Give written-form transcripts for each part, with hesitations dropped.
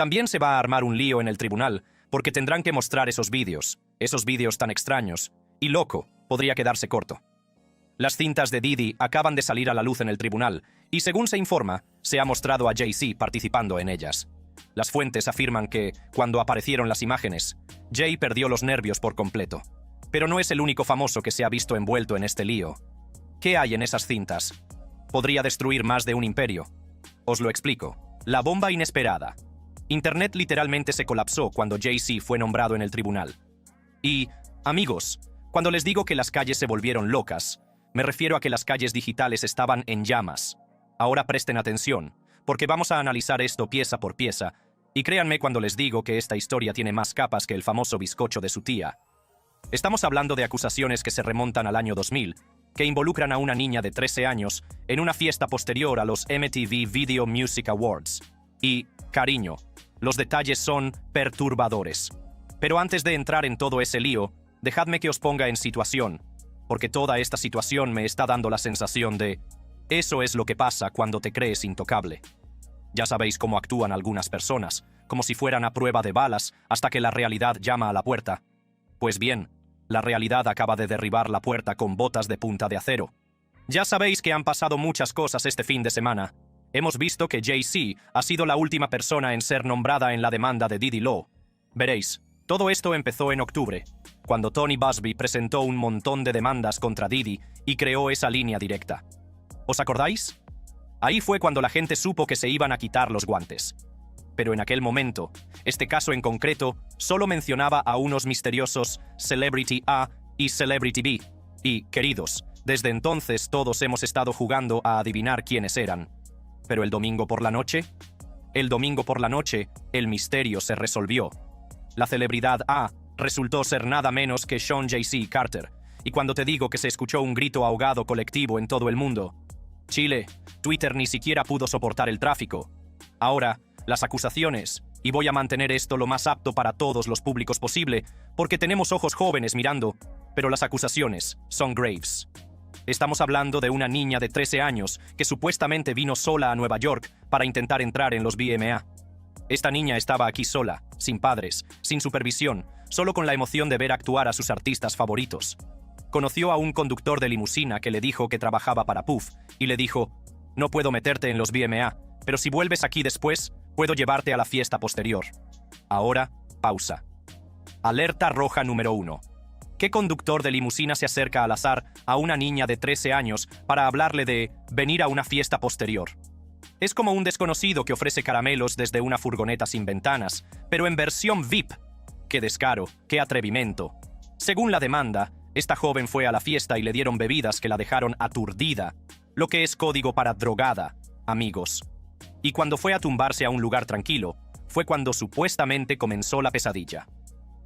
También se va a armar un lío en el tribunal, porque tendrán que mostrar esos vídeos tan extraños, y loco, podría quedarse corto. Las cintas de Diddy acaban de salir a la luz en el tribunal, y según se informa, se ha mostrado a Jay-Z participando en ellas. Las fuentes afirman que, cuando aparecieron las imágenes, Jay perdió los nervios por completo. Pero no es el único famoso que se ha visto envuelto en este lío. ¿Qué hay en esas cintas? Podría destruir más de un imperio. Os lo explico. La bomba inesperada. Internet literalmente se colapsó cuando Jay-Z fue nombrado en el tribunal. Y, amigos, cuando les digo que las calles se volvieron locas, me refiero a que las calles digitales estaban en llamas. Ahora presten atención, porque vamos a analizar esto pieza por pieza, y créanme cuando les digo que esta historia tiene más capas que el famoso bizcocho de su tía. Estamos hablando de acusaciones que se remontan al año 2000, que involucran a una niña de 13 años en una fiesta posterior a los MTV Video Music Awards. Y, cariño, los detalles son perturbadores. Pero antes de entrar en todo ese lío, dejadme que os ponga en situación, porque toda esta situación me está dando la sensación de eso es lo que pasa cuando te crees intocable. Ya sabéis cómo actúan algunas personas, como si fueran a prueba de balas hasta que la realidad llama a la puerta. Pues bien, la realidad acaba de derribar la puerta con botas de punta de acero. Ya sabéis que han pasado muchas cosas este fin de semana. Hemos visto que Jay-Z ha sido la última persona en ser nombrada en la demanda de Diddy Law. Veréis, todo esto empezó en octubre, cuando Tony Buzbee presentó un montón de demandas contra Diddy y creó esa línea directa. ¿Os acordáis? Ahí fue cuando la gente supo que se iban a quitar los guantes. Pero en aquel momento, este caso en concreto solo mencionaba a unos misteriosos Celebrity A y Celebrity B. Y, queridos, desde entonces todos hemos estado jugando a adivinar quiénes eran. Pero el domingo por la noche, el misterio se resolvió. La celebridad A resultó ser nada menos que Sean J.C. Carter. Y cuando te digo que se escuchó un grito ahogado colectivo en todo el mundo, Chile, Twitter ni siquiera pudo soportar el tráfico. Ahora, las acusaciones, y voy a mantener esto lo más apto para todos los públicos posible, porque tenemos ojos jóvenes mirando, pero las acusaciones son graves. Estamos hablando de una niña de 13 años que supuestamente vino sola a Nueva York para intentar entrar en los VMA. Esta niña estaba aquí sola, sin padres, sin supervisión, solo con la emoción de ver actuar a sus artistas favoritos. Conoció a un conductor de limusina que le dijo que trabajaba para Puff, y le dijo, no puedo meterte en los VMA, pero si vuelves aquí después, puedo llevarte a la fiesta posterior. Ahora, pausa. Alerta roja número 1. ¿Qué conductor de limusina se acerca al azar a una niña de 13 años para hablarle de venir a una fiesta posterior? Es como un desconocido que ofrece caramelos desde una furgoneta sin ventanas, pero en versión VIP. ¡Qué descaro! ¡Qué atrevimiento! Según la demanda, esta joven fue a la fiesta y le dieron bebidas que la dejaron aturdida, lo que es código para drogada, amigos. Y cuando fue a tumbarse a un lugar tranquilo, fue cuando supuestamente comenzó la pesadilla.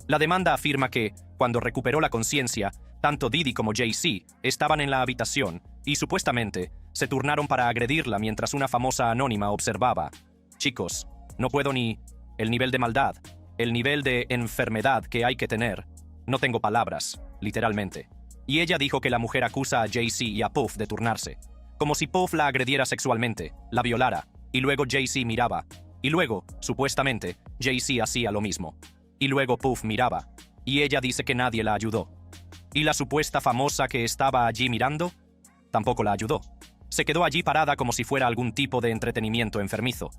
La demanda afirma que, cuando recuperó la conciencia, tanto Diddy como Jay-Z estaban en la habitación y supuestamente se turnaron para agredirla mientras una famosa anónima observaba. Chicos, no puedo ni... El nivel de maldad, el nivel de enfermedad que hay que tener. No tengo palabras, literalmente. Y ella dijo que la mujer acusa a Jay-Z y a Puff de turnarse. Como si Puff la agrediera sexualmente, la violara, y luego Jay-Z miraba. Y luego, supuestamente, Jay-Z hacía lo mismo. Y luego Puff miraba. Y ella dice que nadie la ayudó. ¿Y la supuesta famosa que estaba allí mirando? Tampoco la ayudó. Se quedó allí parada como si fuera algún tipo de entretenimiento enfermizo.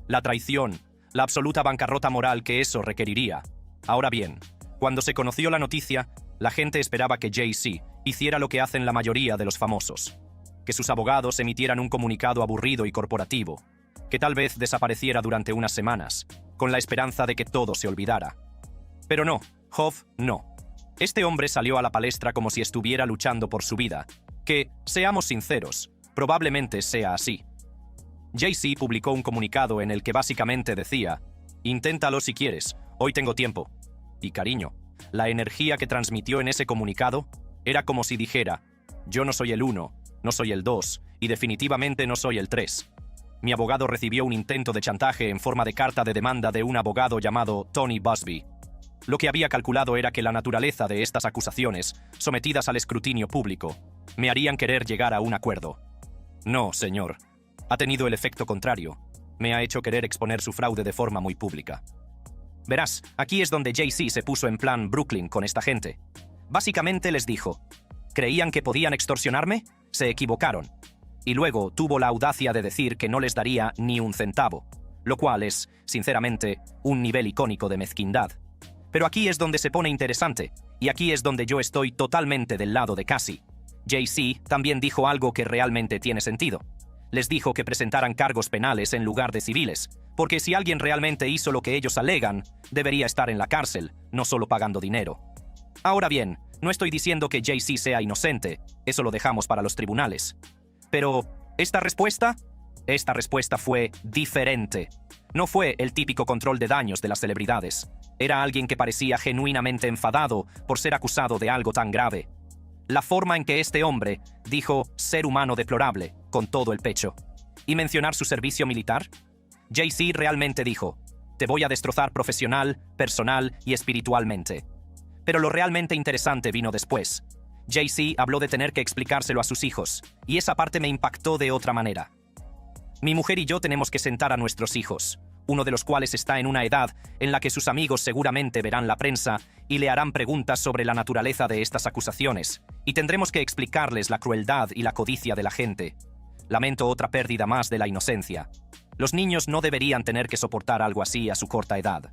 La traición, la absoluta bancarrota moral que eso requeriría. Ahora bien, cuando se conoció la noticia, la gente esperaba que Jay-Z hiciera lo que hacen la mayoría de los famosos. Que sus abogados emitieran un comunicado aburrido y corporativo, que tal vez desapareciera durante unas semanas, con la esperanza de que todo se olvidara. Pero no, Hov, no. Este hombre salió a la palestra como si estuviera luchando por su vida, que, seamos sinceros, probablemente sea así. Jay-Z publicó un comunicado en el que básicamente decía, inténtalo si quieres, hoy tengo tiempo. Y cariño, la energía que transmitió en ese comunicado era como si dijera, yo no soy el 1, no soy el 2, y definitivamente no soy el 3. Mi abogado recibió un intento de chantaje en forma de carta de demanda de un abogado llamado Tony Buzbee. Lo que había calculado era que la naturaleza de estas acusaciones, sometidas al escrutinio público, me harían querer llegar a un acuerdo. No, señor. Ha tenido el efecto contrario. me ha hecho querer exponer su fraude de forma muy pública. Verás, aquí es donde Jay-Z se puso en plan Brooklyn con esta gente. Básicamente les dijo, ¿creían que podían extorsionarme? Se equivocaron. Y luego tuvo la audacia de decir que no les daría ni un centavo, lo cual es, sinceramente, un nivel icónico de mezquindad. Pero aquí es donde se pone interesante, y aquí es donde yo estoy totalmente del lado de Cassie. Jay-Z también dijo algo que realmente tiene sentido. Les dijo que presentaran cargos penales en lugar de civiles, porque si alguien realmente hizo lo que ellos alegan, debería estar en la cárcel, no solo pagando dinero. Ahora bien, no estoy diciendo que Jay-Z sea inocente, eso lo dejamos para los tribunales. Pero, ¿esta respuesta? Esta respuesta fue diferente. No fue el típico control de daños de las celebridades. Era alguien que parecía genuinamente enfadado por ser acusado de algo tan grave. La forma en que este hombre dijo ser humano deplorable, con todo el pecho. ¿Y mencionar su servicio militar? Jay-Z realmente dijo, te voy a destrozar profesional, personal y espiritualmente. Pero lo realmente interesante vino después. Jay-Z habló de tener que explicárselo a sus hijos, y esa parte me impactó de otra manera. Mi mujer y yo tenemos que sentar a nuestros hijos, uno de los cuales está en una edad en la que sus amigos seguramente verán la prensa y le harán preguntas sobre la naturaleza de estas acusaciones, y tendremos que explicarles la crueldad y la codicia de la gente. Lamento otra pérdida más de la inocencia. Los niños no deberían tener que soportar algo así a su corta edad.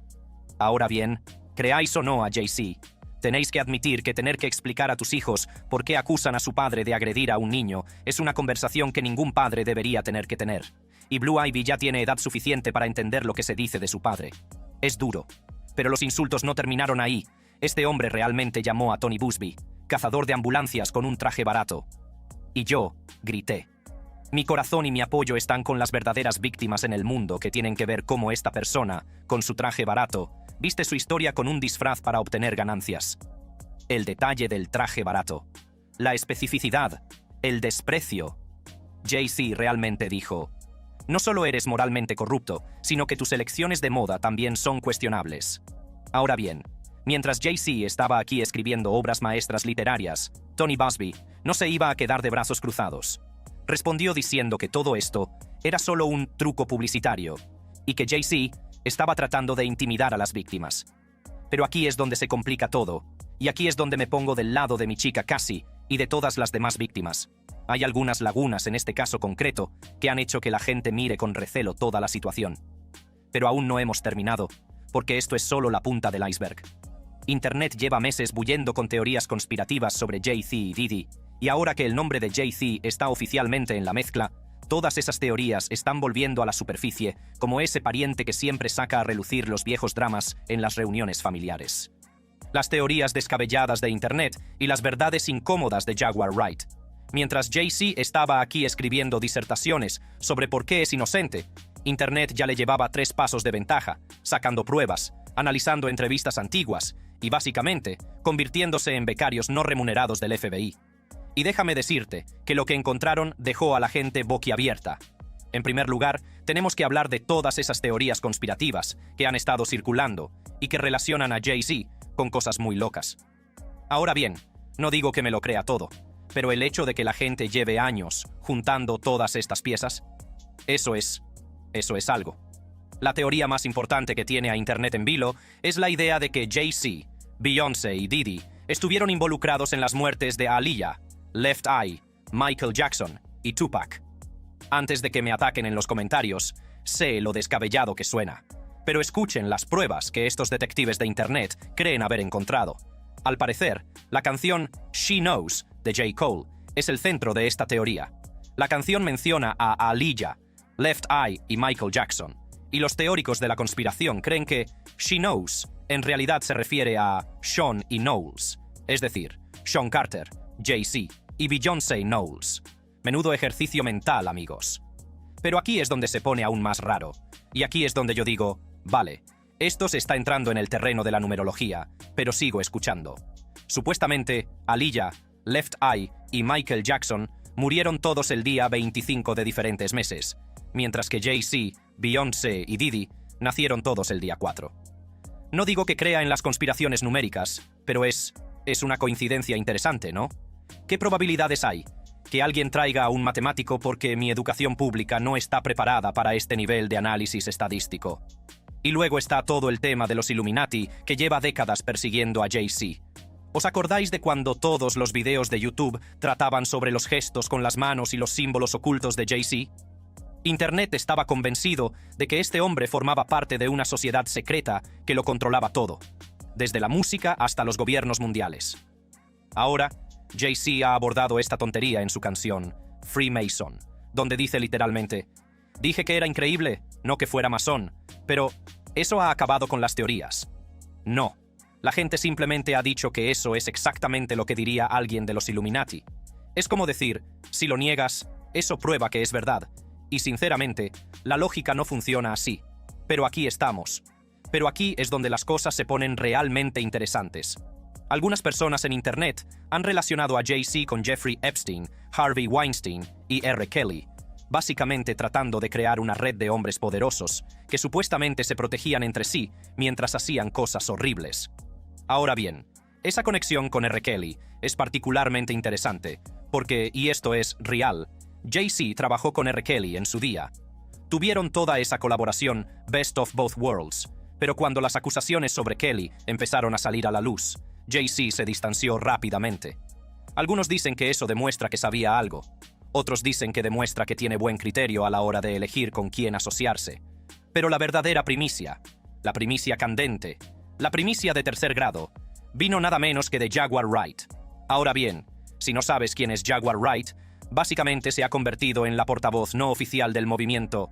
Ahora bien, creáis o no a Jay-Z, tenéis que admitir que tener que explicar a tus hijos por qué acusan a su padre de agredir a un niño es una conversación que ningún padre debería tener que tener. Y Blue Ivy ya tiene edad suficiente para entender lo que se dice de su padre. Es duro. Pero los insultos no terminaron ahí. Este hombre realmente llamó a Tony Buzbee, cazador de ambulancias con un traje barato. Y yo grité. Mi corazón y mi apoyo están con las verdaderas víctimas en el mundo que tienen que ver cómo esta persona, con su traje barato, viste su historia con un disfraz para obtener ganancias. El detalle del traje barato. La especificidad. El desprecio. Jay-Z realmente dijo, no solo eres moralmente corrupto, sino que tus elecciones de moda también son cuestionables. Ahora bien, mientras Jay-Z estaba aquí escribiendo obras maestras literarias, Tony Buzbee no se iba a quedar de brazos cruzados. Respondió diciendo que todo esto era solo un truco publicitario y que Jay-Z estaba tratando de intimidar a las víctimas. Pero aquí es donde se complica todo, y aquí es donde me pongo del lado de mi chica Cassie y de todas las demás víctimas. Hay algunas lagunas en este caso concreto que han hecho que la gente mire con recelo toda la situación. Pero aún no hemos terminado, porque esto es solo la punta del iceberg. Internet lleva meses bullendo con teorías conspirativas sobre Jay-Z y Diddy, y ahora que el nombre de Jay-Z está oficialmente en la mezcla, todas esas teorías están volviendo a la superficie como ese pariente que siempre saca a relucir los viejos dramas en las reuniones familiares. Las teorías descabelladas de Internet y las verdades incómodas de Jaguar Wright. Mientras Jay-Z estaba aquí escribiendo disertaciones sobre por qué es inocente, Internet ya le llevaba 3 pasos de ventaja, sacando pruebas, analizando entrevistas antiguas y, básicamente, convirtiéndose en becarios no remunerados del FBI. Y déjame decirte que lo que encontraron dejó a la gente boquiabierta. En primer lugar, tenemos que hablar de todas esas teorías conspirativas que han estado circulando y que relacionan a Jay-Z con cosas muy locas. Ahora bien, no digo que me lo crea todo, pero el hecho de que la gente lleve años juntando todas estas piezas, eso es algo. La teoría más importante que tiene a Internet en vilo es la idea de que Jay-Z, Beyoncé y Diddy estuvieron involucrados en las muertes de Aaliyah, Left Eye, Michael Jackson y Tupac. Antes de que me ataquen en los comentarios, sé lo descabellado que suena, pero escuchen las pruebas que estos detectives de Internet creen haber encontrado. Al parecer, la canción She Knows de J. Cole es el centro de esta teoría. La canción menciona a Aaliyah, Left Eye y Michael Jackson, y los teóricos de la conspiración creen que She Knows en realidad se refiere a Sean y Knowles, es decir, Sean Carter, Jay-Z y Beyoncé Knowles. Menudo ejercicio mental, amigos. Pero aquí es donde se pone aún más raro, y aquí es donde yo digo, vale, esto se está entrando en el terreno de la numerología, pero sigo escuchando. Supuestamente, Aaliyah, Left Eye y Michael Jackson murieron todos el día 25 de diferentes meses, mientras que Jay-Z, Beyoncé y Diddy nacieron todos el día 4. No digo que crea en las conspiraciones numéricas, pero es una coincidencia interesante, ¿no? ¿Qué probabilidades hay? Que alguien traiga a un matemático porque mi educación pública no está preparada para este nivel de análisis estadístico. Y luego está todo el tema de los Illuminati, que lleva décadas persiguiendo a Jay-Z. ¿Os acordáis de cuando todos los videos de YouTube trataban sobre los gestos con las manos y los símbolos ocultos de Jay-Z? Internet estaba convencido de que este hombre formaba parte de una sociedad secreta que lo controlaba todo, desde la música hasta los gobiernos mundiales. Ahora, Jay-Z ha abordado esta tontería en su canción Freemason, donde dice literalmente: dije que era increíble, no que fuera masón, pero eso ha acabado con las teorías. No, la gente simplemente ha dicho que eso es exactamente lo que diría alguien de los Illuminati. Es como decir, si lo niegas, eso prueba que es verdad. Y sinceramente, la lógica no funciona así. Pero aquí estamos. Pero aquí es donde las cosas se ponen realmente interesantes. Algunas personas en Internet han relacionado a Jay-Z con Jeffrey Epstein, Harvey Weinstein y R. Kelly, básicamente tratando de crear una red de hombres poderosos que supuestamente se protegían entre sí mientras hacían cosas horribles. Ahora bien, esa conexión con R. Kelly es particularmente interesante, porque, y esto es real, Jay-Z trabajó con R. Kelly en su día. Tuvieron toda esa colaboración Best of Both Worlds, pero cuando las acusaciones sobre Kelly empezaron a salir a la luz, Jay-Z se distanció rápidamente. Algunos dicen que eso demuestra que sabía algo. Otros dicen que demuestra que tiene buen criterio a la hora de elegir con quién asociarse. Pero la verdadera primicia, la primicia candente, la primicia de tercer grado, vino nada menos que de Jaguar Wright. Ahora bien, si no sabes quién es Jaguar Wright, básicamente se ha convertido en la portavoz no oficial del movimiento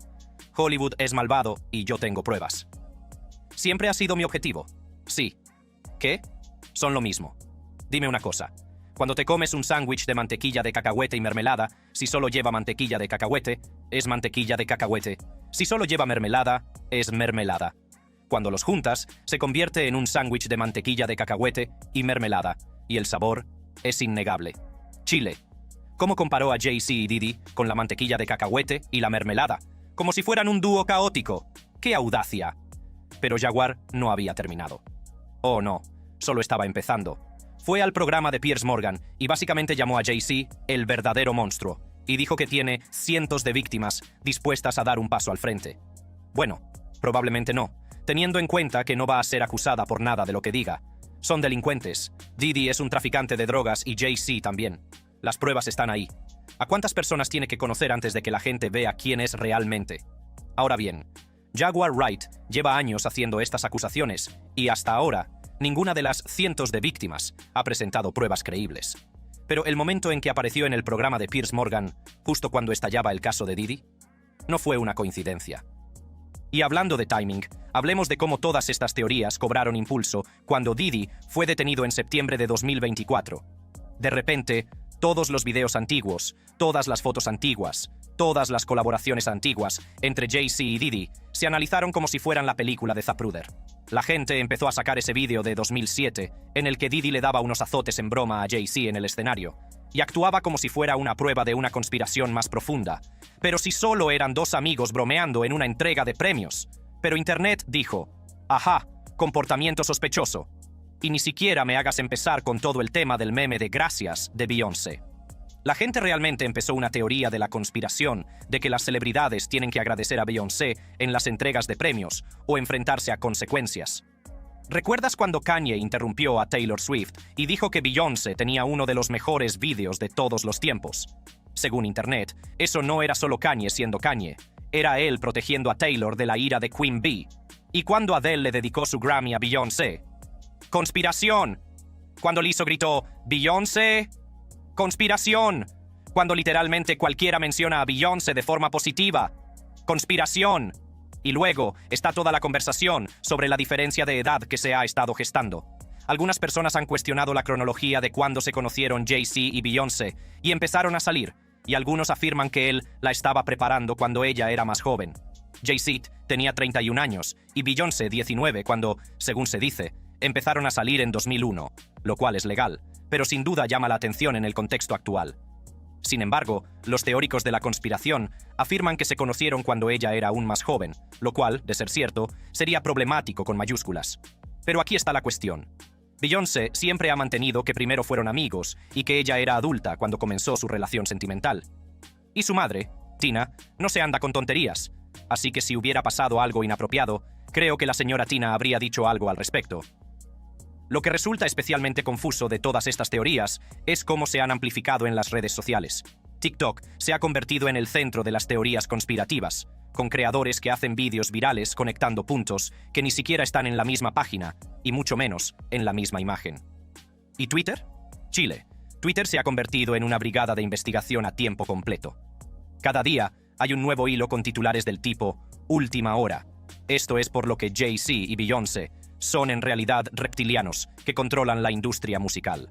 Hollywood es malvado y yo tengo pruebas. Siempre ha sido mi objetivo. Sí. ¿Qué? Son lo mismo. Dime una cosa. Cuando te comes un sándwich de mantequilla de cacahuete y mermelada, si solo lleva mantequilla de cacahuete, es mantequilla de cacahuete. Si solo lleva mermelada, es mermelada. Cuando los juntas, se convierte en un sándwich de mantequilla de cacahuete y mermelada, y el sabor es innegable. Chile. ¿Cómo comparó a Jay-Z y Diddy con la mantequilla de cacahuete y la mermelada? Como si fueran un dúo caótico. ¡Qué audacia! Pero Jaguar no había terminado. Oh no, solo estaba empezando. Fue al programa de Piers Morgan y básicamente llamó a Jay-Z el verdadero monstruo, y dijo que tiene cientos de víctimas dispuestas a dar un paso al frente. Bueno, probablemente no, teniendo en cuenta que no va a ser acusada por nada de lo que diga. Son delincuentes. Diddy es un traficante de drogas y Jay-Z también. Las pruebas están ahí. ¿A cuántas personas tiene que conocer antes de que la gente vea quién es realmente? Ahora bien, Jaguar Wright lleva años haciendo estas acusaciones y hasta ahora ninguna de las cientos de víctimas ha presentado pruebas creíbles. Pero el momento en que apareció en el programa de Piers Morgan, justo cuando estallaba el caso de Diddy, no fue una coincidencia. Y hablando de timing, hablemos de cómo todas estas teorías cobraron impulso cuando Diddy fue detenido en septiembre de 2024. De repente, todos los videos antiguos, todas las fotos antiguas, todas las colaboraciones antiguas entre Jay-Z y Diddy se analizaron como si fueran la película de Zapruder. La gente empezó a sacar ese vídeo de 2007 en el que Diddy le daba unos azotes en broma a Jay-Z en el escenario y actuaba como si fuera una prueba de una conspiración más profunda. Pero si solo eran dos amigos bromeando en una entrega de premios. Pero Internet dijo, ajá, comportamiento sospechoso. Y ni siquiera me hagas empezar con todo el tema del meme de gracias de Beyoncé. La gente realmente empezó una teoría de la conspiración de que las celebridades tienen que agradecer a Beyoncé en las entregas de premios o enfrentarse a consecuencias. ¿Recuerdas cuando Kanye interrumpió a Taylor Swift y dijo que Beyoncé tenía uno de los mejores vídeos de todos los tiempos? Según Internet, eso no era solo Kanye siendo Kanye, era él protegiendo a Taylor de la ira de Queen Bee. ¿Y cuando Adele le dedicó su Grammy a Beyoncé? ¡Conspiración! Cuando Lizzo gritó, ¡Beyoncé! ¡Conspiración! Cuando literalmente cualquiera menciona a Beyoncé de forma positiva. ¡Conspiración! Y luego está toda la conversación sobre la diferencia de edad que se ha estado gestando. Algunas personas han cuestionado la cronología de cuándo se conocieron Jay-Z y Beyoncé y empezaron a salir, y algunos afirman que él la estaba preparando cuando ella era más joven. Jay-Z tenía 31 años y Beyoncé 19 cuando, según se dice, empezaron a salir en 2001, lo cual es legal, pero sin duda llama la atención en el contexto actual. Sin embargo, los teóricos de la conspiración afirman que se conocieron cuando ella era aún más joven, lo cual, de ser cierto, sería problemático con mayúsculas. Pero aquí está la cuestión. Beyoncé siempre ha mantenido que primero fueron amigos y que ella era adulta cuando comenzó su relación sentimental. Y su madre, Tina, no se anda con tonterías, así que si hubiera pasado algo inapropiado, creo que la señora Tina habría dicho algo al respecto. Lo que resulta especialmente confuso de todas estas teorías es cómo se han amplificado en las redes sociales. TikTok se ha convertido en el centro de las teorías conspirativas, con creadores que hacen vídeos virales conectando puntos que ni siquiera están en la misma página, y mucho menos en la misma imagen. ¿Y Twitter? Chile. Twitter se ha convertido en una brigada de investigación a tiempo completo. Cada día hay un nuevo hilo con titulares del tipo «Última hora». Esto es por lo que Jay-Z y Beyoncé son en realidad reptilianos que controlan la industria musical.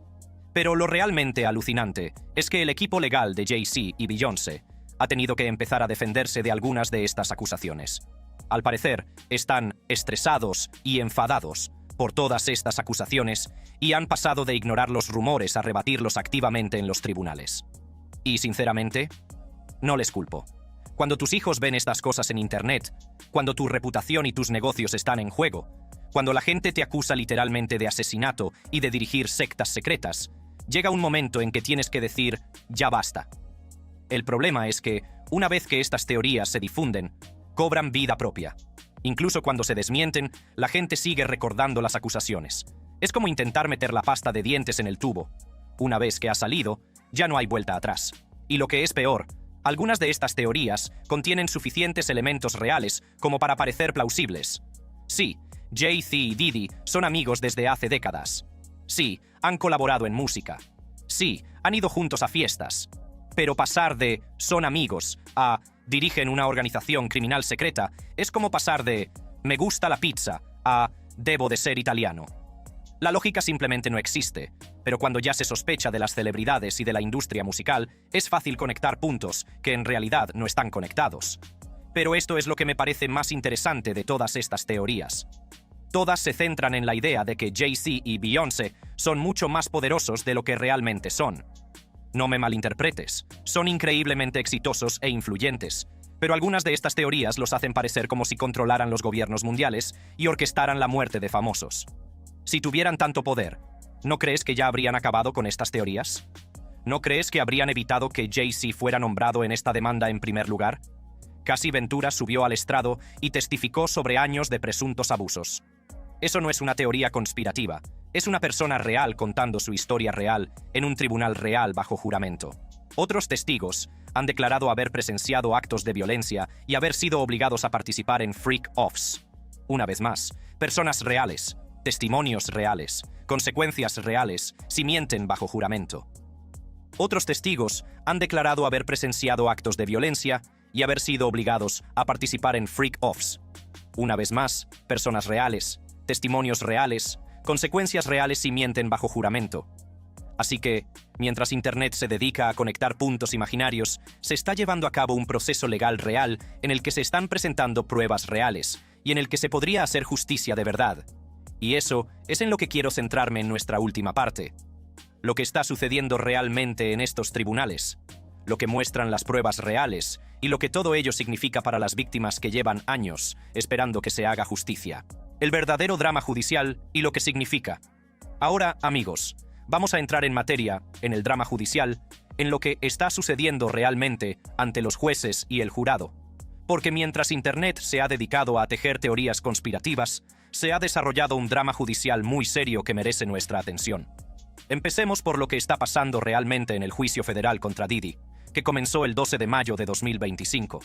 Pero lo realmente alucinante es que el equipo legal de Jay-Z y Beyoncé ha tenido que empezar a defenderse de algunas de estas acusaciones. Al parecer, están estresados y enfadados por todas estas acusaciones y han pasado de ignorar los rumores a rebatirlos activamente en los tribunales. Y sinceramente, no les culpo. Cuando tus hijos ven estas cosas en Internet, cuando tu reputación y tus negocios están en juego, cuando la gente te acusa literalmente de asesinato y de dirigir sectas secretas, llega un momento en que tienes que decir, ya basta. El problema es que, una vez que estas teorías se difunden, cobran vida propia. Incluso cuando se desmienten, la gente sigue recordando las acusaciones. Es como intentar meter la pasta de dientes en el tubo. Una vez que ha salido, ya no hay vuelta atrás. Y lo que es peor, algunas de estas teorías contienen suficientes elementos reales como para parecer plausibles. Sí, Jay-Z y Diddy son amigos desde hace décadas. Sí, han colaborado en música. Sí, han ido juntos a fiestas. Pero pasar de «son amigos» a «dirigen una organización criminal secreta» es como pasar de «me gusta la pizza» a «debo de ser italiano». La lógica simplemente no existe, pero cuando ya se sospecha de las celebridades y de la industria musical, es fácil conectar puntos que en realidad no están conectados. Pero esto es lo que me parece más interesante de todas estas teorías. Todas se centran en la idea de que Jay-Z y Beyoncé son mucho más poderosos de lo que realmente son. No me malinterpretes, son increíblemente exitosos e influyentes, pero algunas de estas teorías los hacen parecer como si controlaran los gobiernos mundiales y orquestaran la muerte de famosos. Si tuvieran tanto poder, ¿no crees que ya habrían acabado con estas teorías? ¿No crees que habrían evitado que Jay-Z fuera nombrado en esta demanda en primer lugar? Casi Ventura subió al estrado y testificó sobre años de presuntos abusos. Eso no es una teoría conspirativa, es una persona real contando su historia real en un tribunal real bajo juramento. Otros testigos han declarado haber presenciado actos de violencia y haber sido obligados a participar en freak-offs. Una vez más, personas reales, testimonios reales, consecuencias reales, si mienten bajo juramento. Otros testigos han declarado haber presenciado actos de violencia y haber sido obligados a participar en freak-offs. Una vez más, personas reales, testimonios reales, consecuencias reales si mienten bajo juramento. Así que, mientras Internet se dedica a conectar puntos imaginarios, se está llevando a cabo un proceso legal real en el que se están presentando pruebas reales y en el que se podría hacer justicia de verdad. Y eso es en lo que quiero centrarme en nuestra última parte. Lo que está sucediendo realmente en estos tribunales, lo que muestran las pruebas reales y lo que todo ello significa para las víctimas que llevan años esperando que se haga justicia. El verdadero drama judicial y lo que significa. Ahora, amigos, vamos a entrar en materia, en el drama judicial, en lo que está sucediendo realmente ante los jueces y el jurado. Porque mientras Internet se ha dedicado a tejer teorías conspirativas, se ha desarrollado un drama judicial muy serio que merece nuestra atención. Empecemos por lo que está pasando realmente en el juicio federal contra Diddy, que comenzó el 12 de mayo de 2025.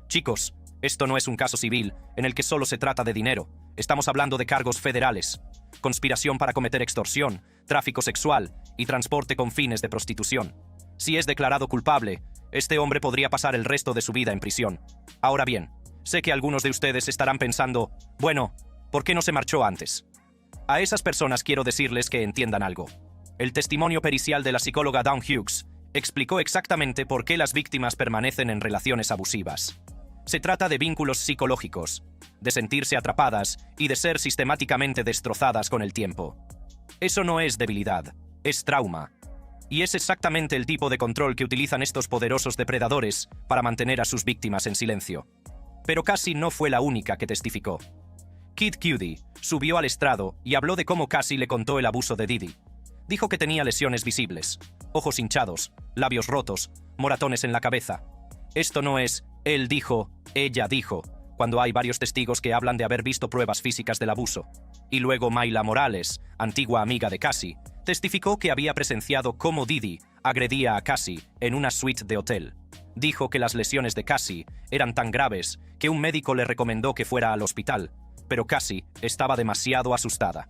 Chicos, esto no es un caso civil en el que solo se trata de dinero. Estamos hablando de cargos federales, conspiración para cometer extorsión, tráfico sexual y transporte con fines de prostitución. Si es declarado culpable, este hombre podría pasar el resto de su vida en prisión. Ahora bien, sé que algunos de ustedes estarán pensando, bueno, ¿por qué no se marchó antes? A esas personas quiero decirles que entiendan algo. El testimonio pericial de la psicóloga Dawn Hughes explicó exactamente por qué las víctimas permanecen en relaciones abusivas. Se trata de vínculos psicológicos, de sentirse atrapadas y de ser sistemáticamente destrozadas con el tiempo. Eso no es debilidad, es trauma. Y es exactamente el tipo de control que utilizan estos poderosos depredadores para mantener a sus víctimas en silencio. Pero Cassie no fue la única que testificó. Kid Cudi subió al estrado y habló de cómo Cassie le contó el abuso de Diddy. Dijo que tenía lesiones visibles, ojos hinchados, labios rotos, moratones en la cabeza. Esto no es él dijo, ella dijo, cuando hay varios testigos que hablan de haber visto pruebas físicas del abuso. Y luego Mayla Morales, antigua amiga de Cassie, testificó que había presenciado cómo Diddy agredía a Cassie en una suite de hotel. Dijo que las lesiones de Cassie eran tan graves que un médico le recomendó que fuera al hospital, pero Cassie estaba demasiado asustada.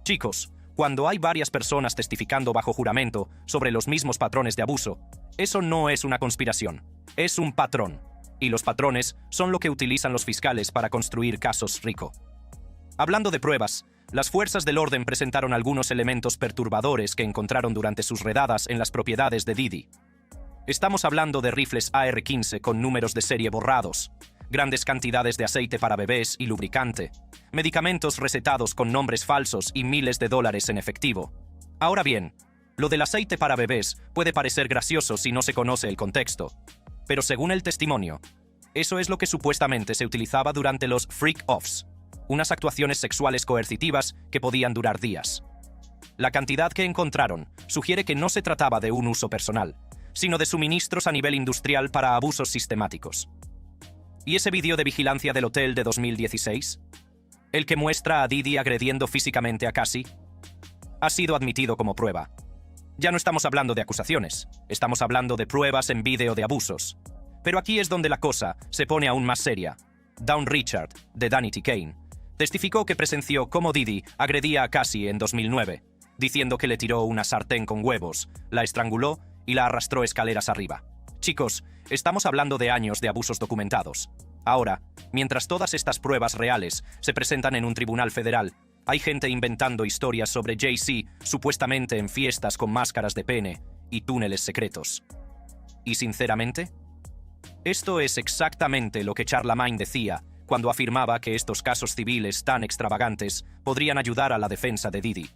Chicos, cuando hay varias personas testificando bajo juramento sobre los mismos patrones de abuso, eso no es una conspiración, es un patrón. Y los patrones son lo que utilizan los fiscales para construir casos RICO. Hablando de pruebas, las fuerzas del orden presentaron algunos elementos perturbadores que encontraron durante sus redadas en las propiedades de Diddy. Estamos hablando de rifles AR-15 con números de serie borrados, grandes cantidades de aceite para bebés y lubricante, medicamentos recetados con nombres falsos y miles de dólares en efectivo. Ahora bien, lo del aceite para bebés puede parecer gracioso si no se conoce el contexto, pero según el testimonio, eso es lo que supuestamente se utilizaba durante los freak-offs, unas actuaciones sexuales coercitivas que podían durar días. La cantidad que encontraron sugiere que no se trataba de un uso personal, sino de suministros a nivel industrial para abusos sistemáticos. ¿Y ese vídeo de vigilancia del hotel de 2016? ¿El que muestra a Diddy agrediendo físicamente a Cassie? Ha sido admitido como prueba. Ya no estamos hablando de acusaciones, estamos hablando de pruebas en vídeo de abusos. Pero aquí es donde la cosa se pone aún más seria. Dawn Richard, de Danity Kane, testificó que presenció cómo Diddy agredía a Cassie en 2009, diciendo que le tiró una sartén con huevos, la estranguló y la arrastró escaleras arriba. Chicos, estamos hablando de años de abusos documentados. Ahora, mientras todas estas pruebas reales se presentan en un tribunal federal, hay gente inventando historias sobre Jay-Z supuestamente en fiestas con máscaras de pene y túneles secretos. ¿Y sinceramente? Esto es exactamente lo que Charlamagne decía cuando afirmaba que estos casos civiles tan extravagantes podrían ayudar a la defensa de Diddy.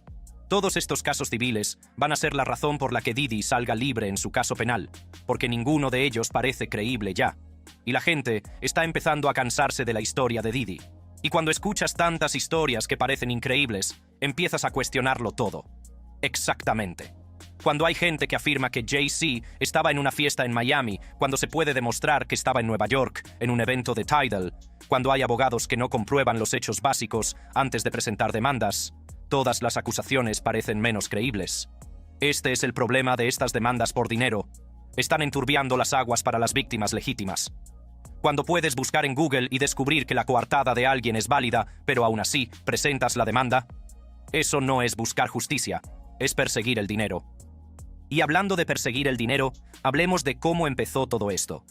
Todos estos casos civiles van a ser la razón por la que Diddy salga libre en su caso penal, porque ninguno de ellos parece creíble ya. Y la gente está empezando a cansarse de la historia de Diddy. Y cuando escuchas tantas historias que parecen increíbles, empiezas a cuestionarlo todo. Exactamente. Cuando hay gente que afirma que Jay-Z estaba en una fiesta en Miami, cuando se puede demostrar que estaba en Nueva York, en un evento de Tidal, cuando hay abogados que no comprueban los hechos básicos antes de presentar demandas, todas las acusaciones parecen menos creíbles. Este es el problema de estas demandas por dinero. Están enturbiando las aguas para las víctimas legítimas. Cuando puedes buscar en Google y descubrir que la coartada de alguien es válida, pero aún así presentas la demanda, eso no es buscar justicia, es perseguir el dinero. Y hablando de perseguir el dinero, hablemos de cómo empezó todo esto.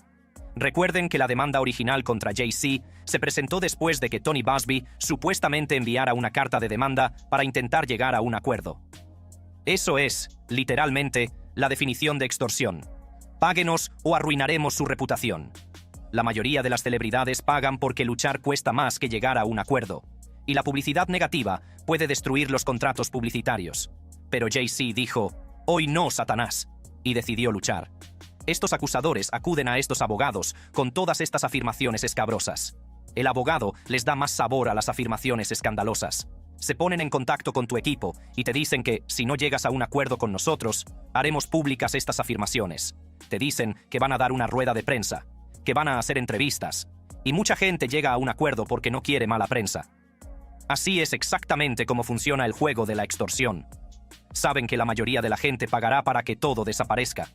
Recuerden que la demanda original contra Jay-Z se presentó después de que Tony Buzbee supuestamente enviara una carta de demanda para intentar llegar a un acuerdo. Eso es, literalmente, la definición de extorsión. Páguenos o arruinaremos su reputación. La mayoría de las celebridades pagan porque luchar cuesta más que llegar a un acuerdo. Y la publicidad negativa puede destruir los contratos publicitarios. Pero Jay-Z dijo, «Hoy no, Satanás», y decidió luchar. Estos acusadores acuden a estos abogados con todas estas afirmaciones escabrosas. El abogado les da más sabor a las afirmaciones escandalosas. Se ponen en contacto con tu equipo y te dicen que, si no llegas a un acuerdo con nosotros, haremos públicas estas afirmaciones. Te dicen que van a dar una rueda de prensa, que van a hacer entrevistas. Y mucha gente llega a un acuerdo porque no quiere mala prensa. Así es exactamente como funciona el juego de la extorsión. Saben que la mayoría de la gente pagará para que todo desaparezca.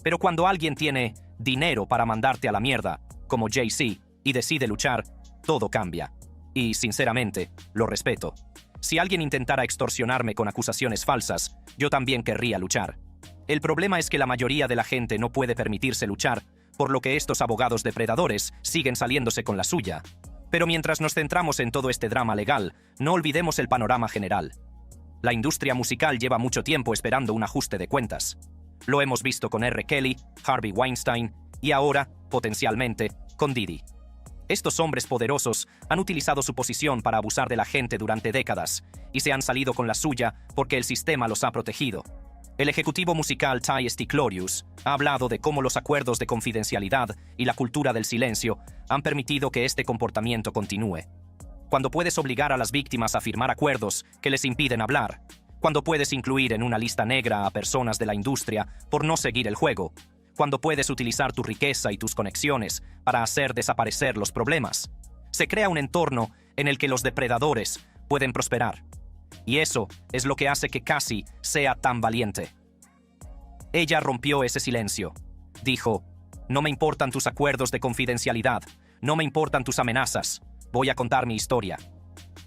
Pero cuando alguien tiene dinero para mandarte a la mierda, como Jay-Z, y decide luchar, todo cambia. Y, sinceramente, lo respeto. Si alguien intentara extorsionarme con acusaciones falsas, yo también querría luchar. El problema es que la mayoría de la gente no puede permitirse luchar, por lo que estos abogados depredadores siguen saliéndose con la suya. Pero mientras nos centramos en todo este drama legal, no olvidemos el panorama general. La industria musical lleva mucho tiempo esperando un ajuste de cuentas. Lo hemos visto con R. Kelly, Harvey Weinstein y ahora, potencialmente, con Diddy. Estos hombres poderosos han utilizado su posición para abusar de la gente durante décadas y se han salido con la suya porque el sistema los ha protegido. El ejecutivo musical Ty Sticklorius ha hablado de cómo los acuerdos de confidencialidad y la cultura del silencio han permitido que este comportamiento continúe. cuando puedes obligar a las víctimas a firmar acuerdos que les impiden hablar, cuando puedes incluir en una lista negra a personas de la industria por no seguir el juego, cuando puedes utilizar tu riqueza y tus conexiones para hacer desaparecer los problemas. Se crea un entorno en el que los depredadores pueden prosperar. Y eso es lo que hace que Cassie sea tan valiente. Ella rompió ese silencio. Dijo, no me importan tus acuerdos de confidencialidad, no me importan tus amenazas, voy a contar mi historia.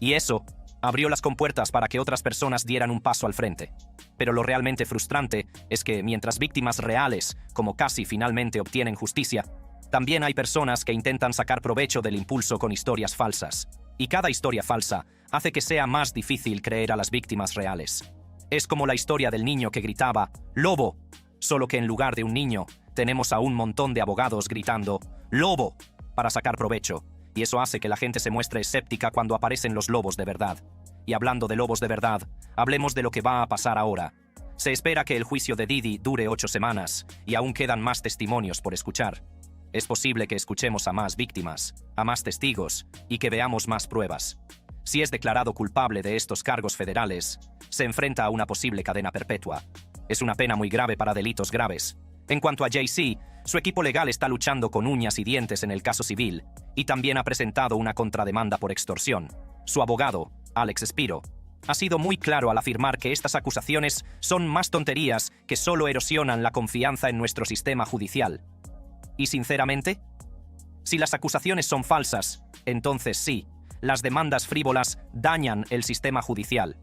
Y eso abrió las compuertas para que otras personas dieran un paso al frente. Pero lo realmente frustrante es que mientras víctimas reales, como Cassie, finalmente obtienen justicia, también hay personas que intentan sacar provecho del impulso con historias falsas. Y cada historia falsa hace que sea más difícil creer a las víctimas reales. Es como la historia del niño que gritaba, ¡Lobo! Solo que en lugar de un niño, tenemos a un montón de abogados gritando, ¡Lobo! Para sacar provecho. Y eso hace que la gente se muestre escéptica cuando aparecen los lobos de verdad. Y hablando de lobos de verdad, hablemos de lo que va a pasar ahora. Se espera que el juicio de Diddy dure 8 semanas, y aún quedan más testimonios por escuchar. Es posible que escuchemos a más víctimas, a más testigos, y que veamos más pruebas. Si es declarado culpable de estos cargos federales, se enfrenta a una posible cadena perpetua. Es una pena muy grave para delitos graves. En cuanto a Jay-Z, su equipo legal está luchando con uñas y dientes en el caso civil, y también ha presentado una contrademanda por extorsión. Su abogado, Alex Spiro, ha sido muy claro al afirmar que estas acusaciones son más tonterías que solo erosionan la confianza en nuestro sistema judicial. ¿Y sinceramente? Si las acusaciones son falsas, entonces sí, las demandas frívolas dañan el sistema judicial.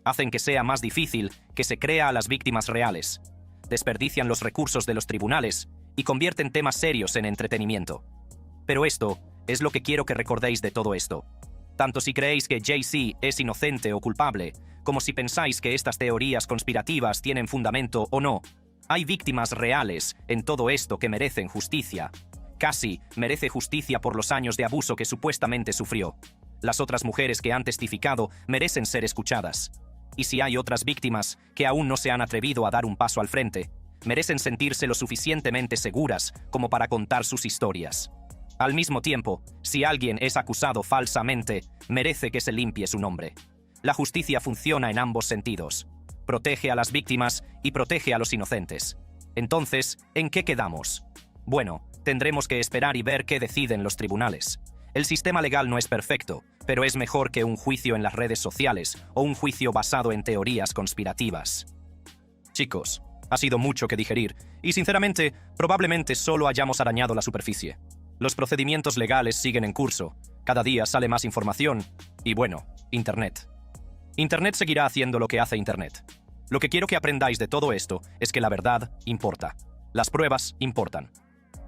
Hacen que sea más difícil que se crea a las víctimas reales, desperdician los recursos de los tribunales y convierten temas serios en entretenimiento. Pero esto es lo que quiero que recordéis de todo esto. Tanto si creéis que Jay-Z es inocente o culpable, como si pensáis que estas teorías conspirativas tienen fundamento o no, hay víctimas reales en todo esto que merecen justicia. Cassie merece justicia por los años de abuso que supuestamente sufrió. Las otras mujeres que han testificado merecen ser escuchadas. Y si hay otras víctimas que aún no se han atrevido a dar un paso al frente, merecen sentirse lo suficientemente seguras como para contar sus historias. Al mismo tiempo, si alguien es acusado falsamente, merece que se limpie su nombre. La justicia funciona en ambos sentidos. Protege a las víctimas y protege a los inocentes. Entonces, ¿en qué quedamos? Bueno, tendremos que esperar y ver qué deciden los tribunales. El sistema legal no es perfecto, pero es mejor que un juicio en las redes sociales o un juicio basado en teorías conspirativas. Chicos, ha sido mucho que digerir y, sinceramente, probablemente solo hayamos arañado la superficie. Los procedimientos legales siguen en curso, cada día sale más información y, bueno, Internet. Internet seguirá haciendo lo que hace Internet. Lo que quiero que aprendáis de todo esto es que la verdad importa. Las pruebas importan.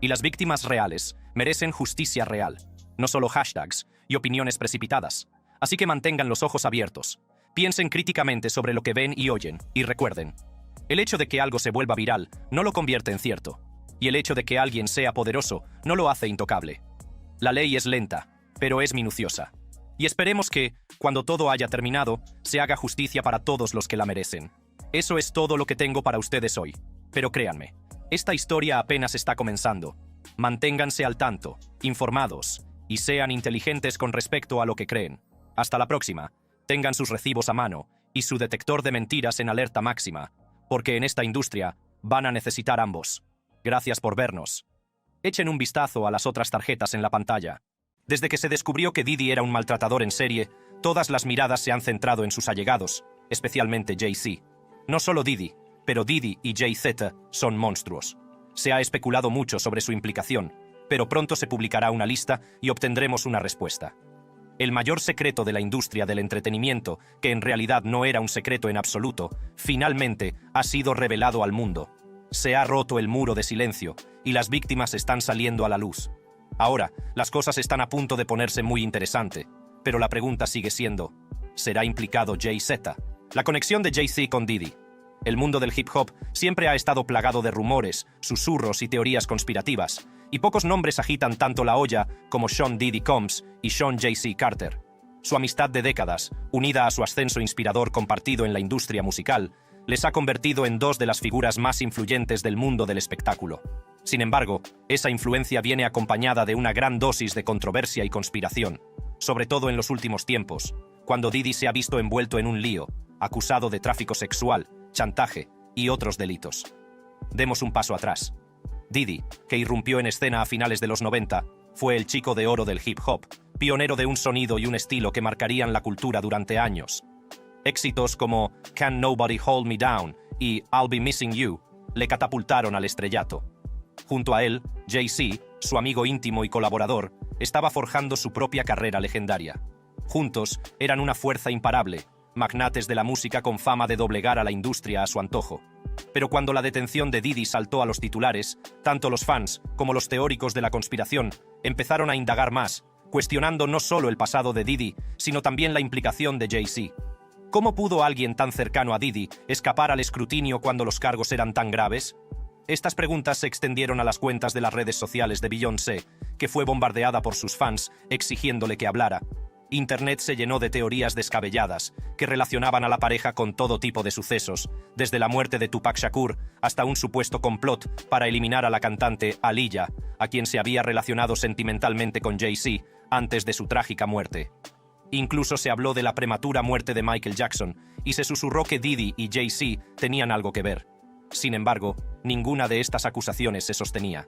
Y las víctimas reales merecen justicia real, no solo hashtags y opiniones precipitadas. Así que mantengan los ojos abiertos. Piensen críticamente sobre lo que ven y oyen, y recuerden, el hecho de que algo se vuelva viral no lo convierte en cierto. Y el hecho de que alguien sea poderoso no lo hace intocable. La ley es lenta, pero es minuciosa. Y esperemos que, cuando todo haya terminado, se haga justicia para todos los que la merecen. Eso es todo lo que tengo para ustedes hoy. Pero créanme, esta historia apenas está comenzando. Manténganse al tanto, informados, y sean inteligentes con respecto a lo que creen. Hasta la próxima. Tengan sus recibos a mano y su detector de mentiras en alerta máxima, porque en esta industria van a necesitar ambos. Gracias por vernos. Echen un vistazo a las otras tarjetas en la pantalla. Desde que se descubrió que Diddy era un maltratador en serie, todas las miradas se han centrado en sus allegados, especialmente Jay-Z. No solo Diddy, pero Diddy y Jay-Z son monstruos. Se ha especulado mucho sobre su implicación, pero pronto se publicará una lista y obtendremos una respuesta. El mayor secreto de la industria del entretenimiento, que en realidad no era un secreto en absoluto, finalmente ha sido revelado al mundo. Se ha roto el muro de silencio y las víctimas están saliendo a la luz. Ahora, las cosas están a punto de ponerse muy interesante, pero la pregunta sigue siendo, ¿será implicado Jay-Z? La conexión de Jay-Z con Diddy. El mundo del hip hop siempre ha estado plagado de rumores, susurros y teorías conspirativas, y pocos nombres agitan tanto la olla como Sean Diddy Combs y Sean J.C. Carter. Su amistad de décadas, unida a su ascenso inspirador compartido en la industria musical, les ha convertido en dos de las figuras más influyentes del mundo del espectáculo. Sin embargo, esa influencia viene acompañada de una gran dosis de controversia y conspiración. sobre todo en los últimos tiempos, cuando Diddy se ha visto envuelto en un lío, acusado de tráfico sexual, chantaje y otros delitos. Demos un paso atrás. Diddy, que irrumpió en escena a finales de los 90, fue el chico de oro del hip hop, pionero de un sonido y un estilo que marcarían la cultura durante años. Éxitos como Can Nobody Hold Me Down y I'll Be Missing You le catapultaron al estrellato. Junto a él, Jay-Z, su amigo íntimo y colaborador, estaba forjando su propia carrera legendaria. Juntos, eran una fuerza imparable, magnates de la música con fama de doblegar a la industria a su antojo. Pero cuando la detención de Diddy saltó a los titulares, tanto los fans como los teóricos de la conspiración empezaron a indagar más, cuestionando no solo el pasado de Diddy, sino también la implicación de Jay-Z. ¿Cómo pudo alguien tan cercano a Diddy escapar al escrutinio cuando los cargos eran tan graves? Estas preguntas se extendieron a las cuentas de las redes sociales de Beyoncé, que fue bombardeada por sus fans exigiéndole que hablara. Internet se llenó de teorías descabelladas que relacionaban a la pareja con todo tipo de sucesos, desde la muerte de Tupac Shakur hasta un supuesto complot para eliminar a la cantante Aaliyah, a quien se había relacionado sentimentalmente con Jay-Z antes de su trágica muerte. Incluso se habló de la prematura muerte de Michael Jackson y se susurró que Diddy y Jay-Z tenían algo que ver. Sin embargo, ninguna de estas acusaciones se sostenía.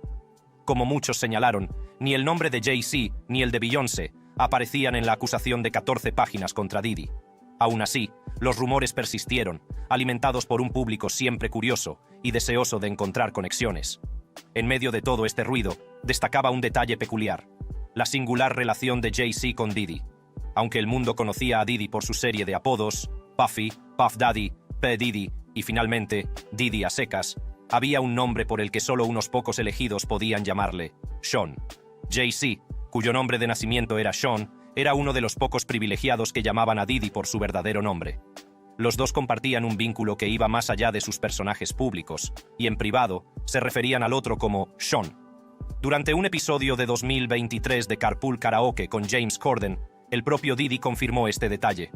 Como muchos señalaron, ni el nombre de Jay-Z ni el de Beyoncé aparecían en la acusación de 14 páginas contra Diddy. Aún así, los rumores persistieron, alimentados por un público siempre curioso y deseoso de encontrar conexiones. En medio de todo este ruido, destacaba un detalle peculiar: la singular relación de Jay-Z con Diddy. Aunque el mundo conocía a Diddy por su serie de apodos, Puffy, Puff Daddy, P. Diddy y finalmente Diddy a secas, había un nombre por el que solo unos pocos elegidos podían llamarle: Sean. Jay-Z, cuyo nombre de nacimiento era Sean, era uno de los pocos privilegiados que llamaban a Diddy por su verdadero nombre. Los dos compartían un vínculo que iba más allá de sus personajes públicos, y en privado se referían al otro como Sean. Durante un episodio de 2023 de Carpool Karaoke con James Corden, el propio Diddy confirmó este detalle.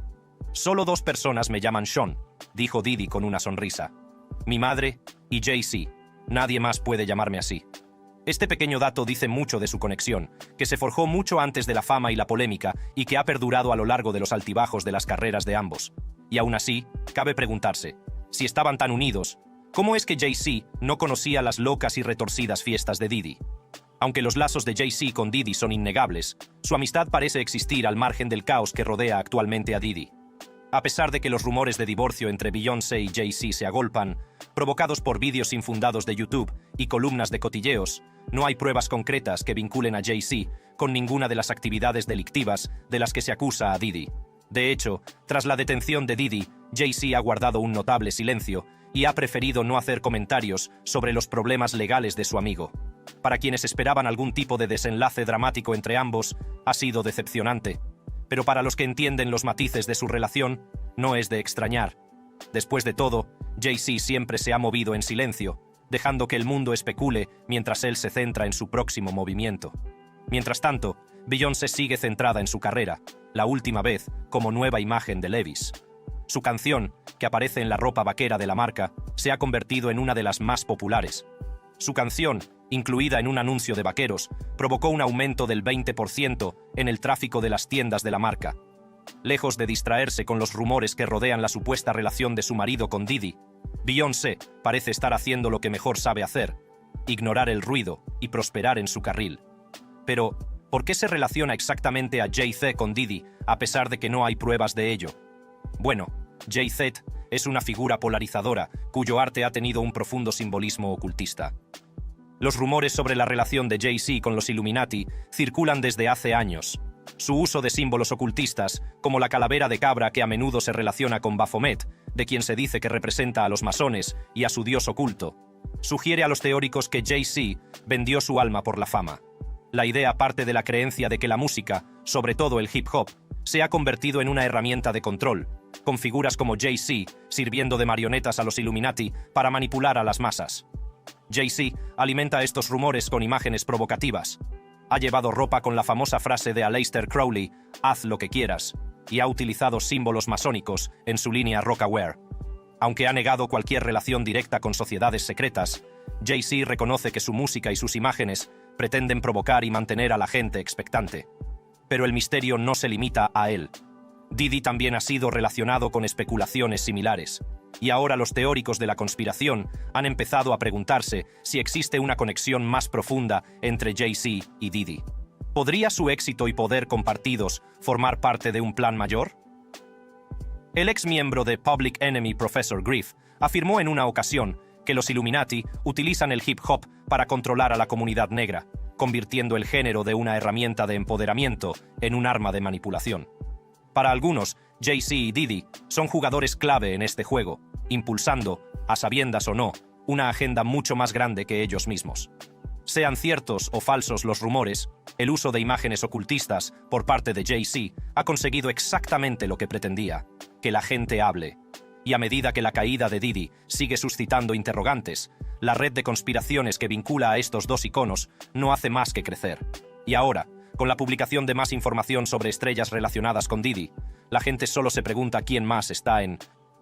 «Solo 2 personas me llaman Sean», dijo Diddy con una sonrisa. «Mi madre y Jay-Z. Nadie más puede llamarme así». Este pequeño dato dice mucho de su conexión, que se forjó mucho antes de la fama y la polémica y que ha perdurado a lo largo de los altibajos de las carreras de ambos. Y aún así, cabe preguntarse, si estaban tan unidos, ¿cómo es que Jay-Z no conocía las locas y retorcidas fiestas de Diddy? Aunque los lazos de Jay-Z con Diddy son innegables, su amistad parece existir al margen del caos que rodea actualmente a Diddy. A pesar de que los rumores de divorcio entre Beyoncé y Jay-Z se agolpan, provocados por vídeos infundados de YouTube y columnas de cotilleos, no hay pruebas concretas que vinculen a Jay-Z con ninguna de las actividades delictivas de las que se acusa a Diddy. De hecho, tras la detención de Diddy, Jay-Z ha guardado un notable silencio y ha preferido no hacer comentarios sobre los problemas legales de su amigo. Para quienes esperaban algún tipo de desenlace dramático entre ambos, ha sido decepcionante. Pero para los que entienden los matices de su relación, no es de extrañar. Después de todo, Jay-Z siempre se ha movido en silencio, dejando que el mundo especule mientras él se centra en su próximo movimiento. Mientras tanto, Beyoncé sigue centrada en su carrera, la última vez como nueva imagen de Levi's. Su canción, que aparece en la ropa vaquera de la marca, se ha convertido en una de las más populares. Su canción, incluida en un anuncio de vaqueros, provocó un aumento del 20% en el tráfico de las tiendas de la marca. Lejos de distraerse con los rumores que rodean la supuesta relación de su marido con Diddy, Beyoncé parece estar haciendo lo que mejor sabe hacer: ignorar el ruido y prosperar en su carril. Pero, ¿por qué se relaciona exactamente a Jay-Z con Diddy, a pesar de que no hay pruebas de ello? Bueno, Jay-Z es una figura polarizadora, cuyo arte ha tenido un profundo simbolismo ocultista. Los rumores sobre la relación de Jay-Z con los Illuminati circulan desde hace años. Su uso de símbolos ocultistas, como la calavera de cabra que a menudo se relaciona con Baphomet, de quien se dice que representa a los masones y a su dios oculto, sugiere a los teóricos que Jay-Z vendió su alma por la fama. La idea parte de la creencia de que la música, sobre todo el hip hop, se ha convertido en una herramienta de control, con figuras como Jay-Z sirviendo de marionetas a los Illuminati para manipular a las masas. Jay-Z alimenta estos rumores con imágenes provocativas. Ha llevado ropa con la famosa frase de Aleister Crowley, «haz lo que quieras», y ha utilizado símbolos masónicos en su línea Rocawear. Aunque ha negado cualquier relación directa con sociedades secretas, Jay-Z reconoce que su música y sus imágenes pretenden provocar y mantener a la gente expectante. Pero el misterio no se limita a él. Diddy también ha sido relacionado con especulaciones similares. Y ahora los teóricos de la conspiración han empezado a preguntarse si existe una conexión más profunda entre Jay-Z y Diddy. ¿Podría su éxito y poder compartidos formar parte de un plan mayor? El ex miembro de Public Enemy, Professor Griff, afirmó en una ocasión que los Illuminati utilizan el hip hop para controlar a la comunidad negra, convirtiendo el género de una herramienta de empoderamiento en un arma de manipulación. Para algunos, Jay-Z y Diddy son jugadores clave en este juego, impulsando, a sabiendas o no, una agenda mucho más grande que ellos mismos. Sean ciertos o falsos los rumores, el uso de imágenes ocultistas por parte de Jay-Z ha conseguido exactamente lo que pretendía, que la gente hable. Y a medida que la caída de Diddy sigue suscitando interrogantes, la red de conspiraciones que vincula a estos dos iconos no hace más que crecer. Y ahora, con la publicación de más información sobre estrellas relacionadas con Diddy, la gente solo se pregunta quién más está en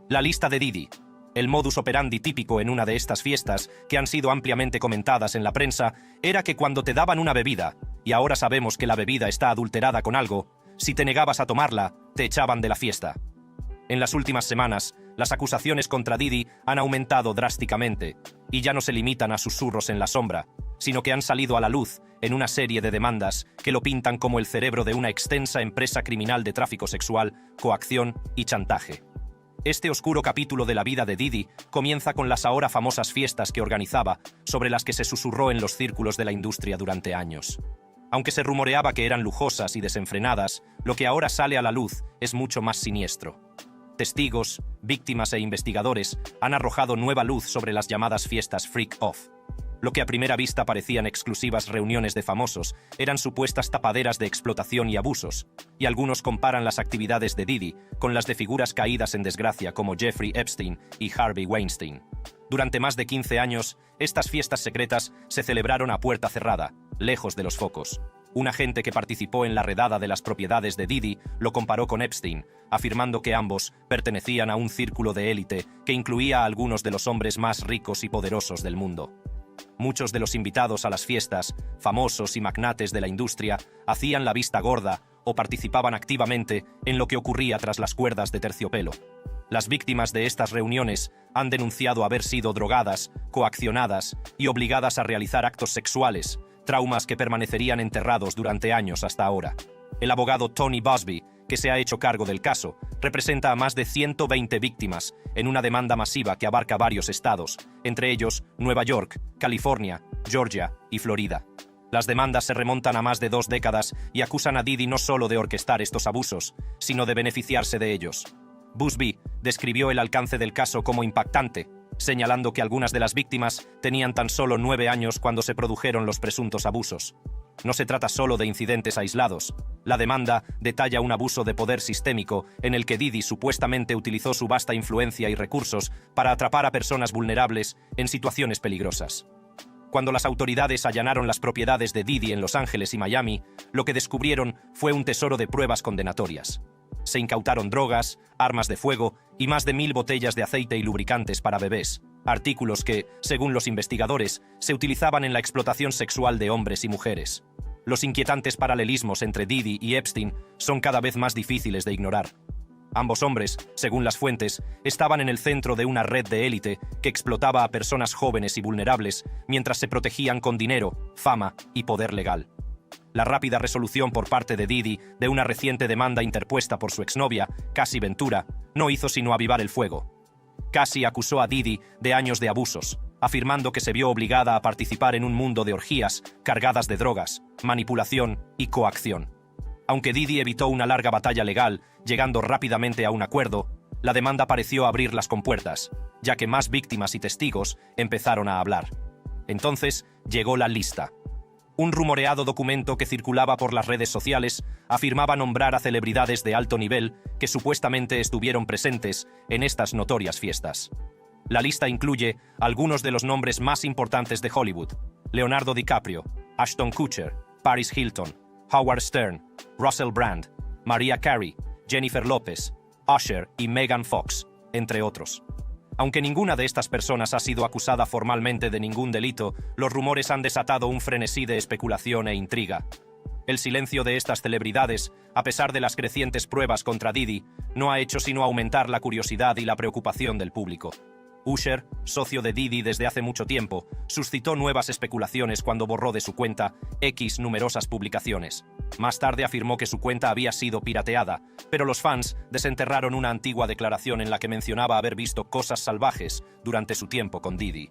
la lista de Diddy. El modus operandi típico en una de estas fiestas, que han sido ampliamente comentadas en la prensa, era que cuando te daban una bebida, y ahora sabemos que la bebida está adulterada con algo, si te negabas a tomarla, te echaban de la fiesta. En las últimas semanas, las acusaciones contra Diddy han aumentado drásticamente, y ya no se limitan a susurros en la sombra, sino que han salido a la luz en una serie de demandas que lo pintan como el cerebro de una extensa empresa criminal de tráfico sexual, coacción y chantaje. Este oscuro capítulo de la vida de Diddy comienza con las ahora famosas fiestas que organizaba, sobre las que se susurró en los círculos de la industria durante años. Aunque se rumoreaba que eran lujosas y desenfrenadas, lo que ahora sale a la luz es mucho más siniestro. Testigos, víctimas e investigadores han arrojado nueva luz sobre las llamadas fiestas Freak Off. Lo que a primera vista parecían exclusivas reuniones de famosos eran supuestas tapaderas de explotación y abusos, y algunos comparan las actividades de Diddy con las de figuras caídas en desgracia como Jeffrey Epstein y Harvey Weinstein. Durante más de 15 años, estas fiestas secretas se celebraron a puerta cerrada, lejos de los focos. Un agente que participó en la redada de las propiedades de Diddy lo comparó con Epstein, afirmando que ambos pertenecían a un círculo de élite que incluía a algunos de los hombres más ricos y poderosos del mundo. Muchos de los invitados a las fiestas, famosos y magnates de la industria, hacían la vista gorda o participaban activamente en lo que ocurría tras las cuerdas de terciopelo. Las víctimas de estas reuniones han denunciado haber sido drogadas, coaccionadas y obligadas a realizar actos sexuales, traumas que permanecerían enterrados durante años hasta ahora. El abogado Tony Buzbee, que se ha hecho cargo del caso, representa a más de 120 víctimas en una demanda masiva que abarca varios estados, entre ellos Nueva York, California, Georgia y Florida. Las demandas se remontan a más de 2 décadas y acusan a Diddy no solo de orquestar estos abusos, sino de beneficiarse de ellos. Buzbee describió el alcance del caso como impactante, señalando que algunas de las víctimas tenían tan solo 9 años cuando se produjeron los presuntos abusos. No se trata solo de incidentes aislados. La demanda detalla un abuso de poder sistémico en el que Diddy supuestamente utilizó su vasta influencia y recursos para atrapar a personas vulnerables en situaciones peligrosas. Cuando las autoridades allanaron las propiedades de Diddy en Los Ángeles y Miami, lo que descubrieron fue un tesoro de pruebas condenatorias. Se incautaron drogas, armas de fuego y más de 1000 botellas de aceite y lubricantes para bebés, artículos que, según los investigadores, se utilizaban en la explotación sexual de hombres y mujeres. Los inquietantes paralelismos entre Diddy y Epstein son cada vez más difíciles de ignorar. Ambos hombres, según las fuentes, estaban en el centro de una red de élite que explotaba a personas jóvenes y vulnerables mientras se protegían con dinero, fama y poder legal. La rápida resolución por parte de Diddy de una reciente demanda interpuesta por su exnovia, Cassie Ventura, no hizo sino avivar el fuego. Cassie acusó a Diddy de años de abusos, afirmando que se vio obligada a participar en un mundo de orgías cargadas de drogas, manipulación y coacción. Aunque Diddy evitó una larga batalla legal, llegando rápidamente a un acuerdo, la demanda pareció abrir las compuertas, ya que más víctimas y testigos empezaron a hablar. Entonces llegó la lista. Un rumoreado documento que circulaba por las redes sociales afirmaba nombrar a celebridades de alto nivel que supuestamente estuvieron presentes en estas notorias fiestas. La lista incluye algunos de los nombres más importantes de Hollywood: Leonardo DiCaprio, Ashton Kutcher, Paris Hilton, Howard Stern, Russell Brand, Mariah Carey, Jennifer Lopez, Usher y Megan Fox, entre otros. Aunque ninguna de estas personas ha sido acusada formalmente de ningún delito, los rumores han desatado un frenesí de especulación e intriga. El silencio de estas celebridades, a pesar de las crecientes pruebas contra Diddy, no ha hecho sino aumentar la curiosidad y la preocupación del público. Usher, socio de Diddy desde hace mucho tiempo, suscitó nuevas especulaciones cuando borró de su cuenta X numerosas publicaciones. Más tarde afirmó que su cuenta había sido pirateada, pero los fans desenterraron una antigua declaración en la que mencionaba haber visto cosas salvajes durante su tiempo con Diddy.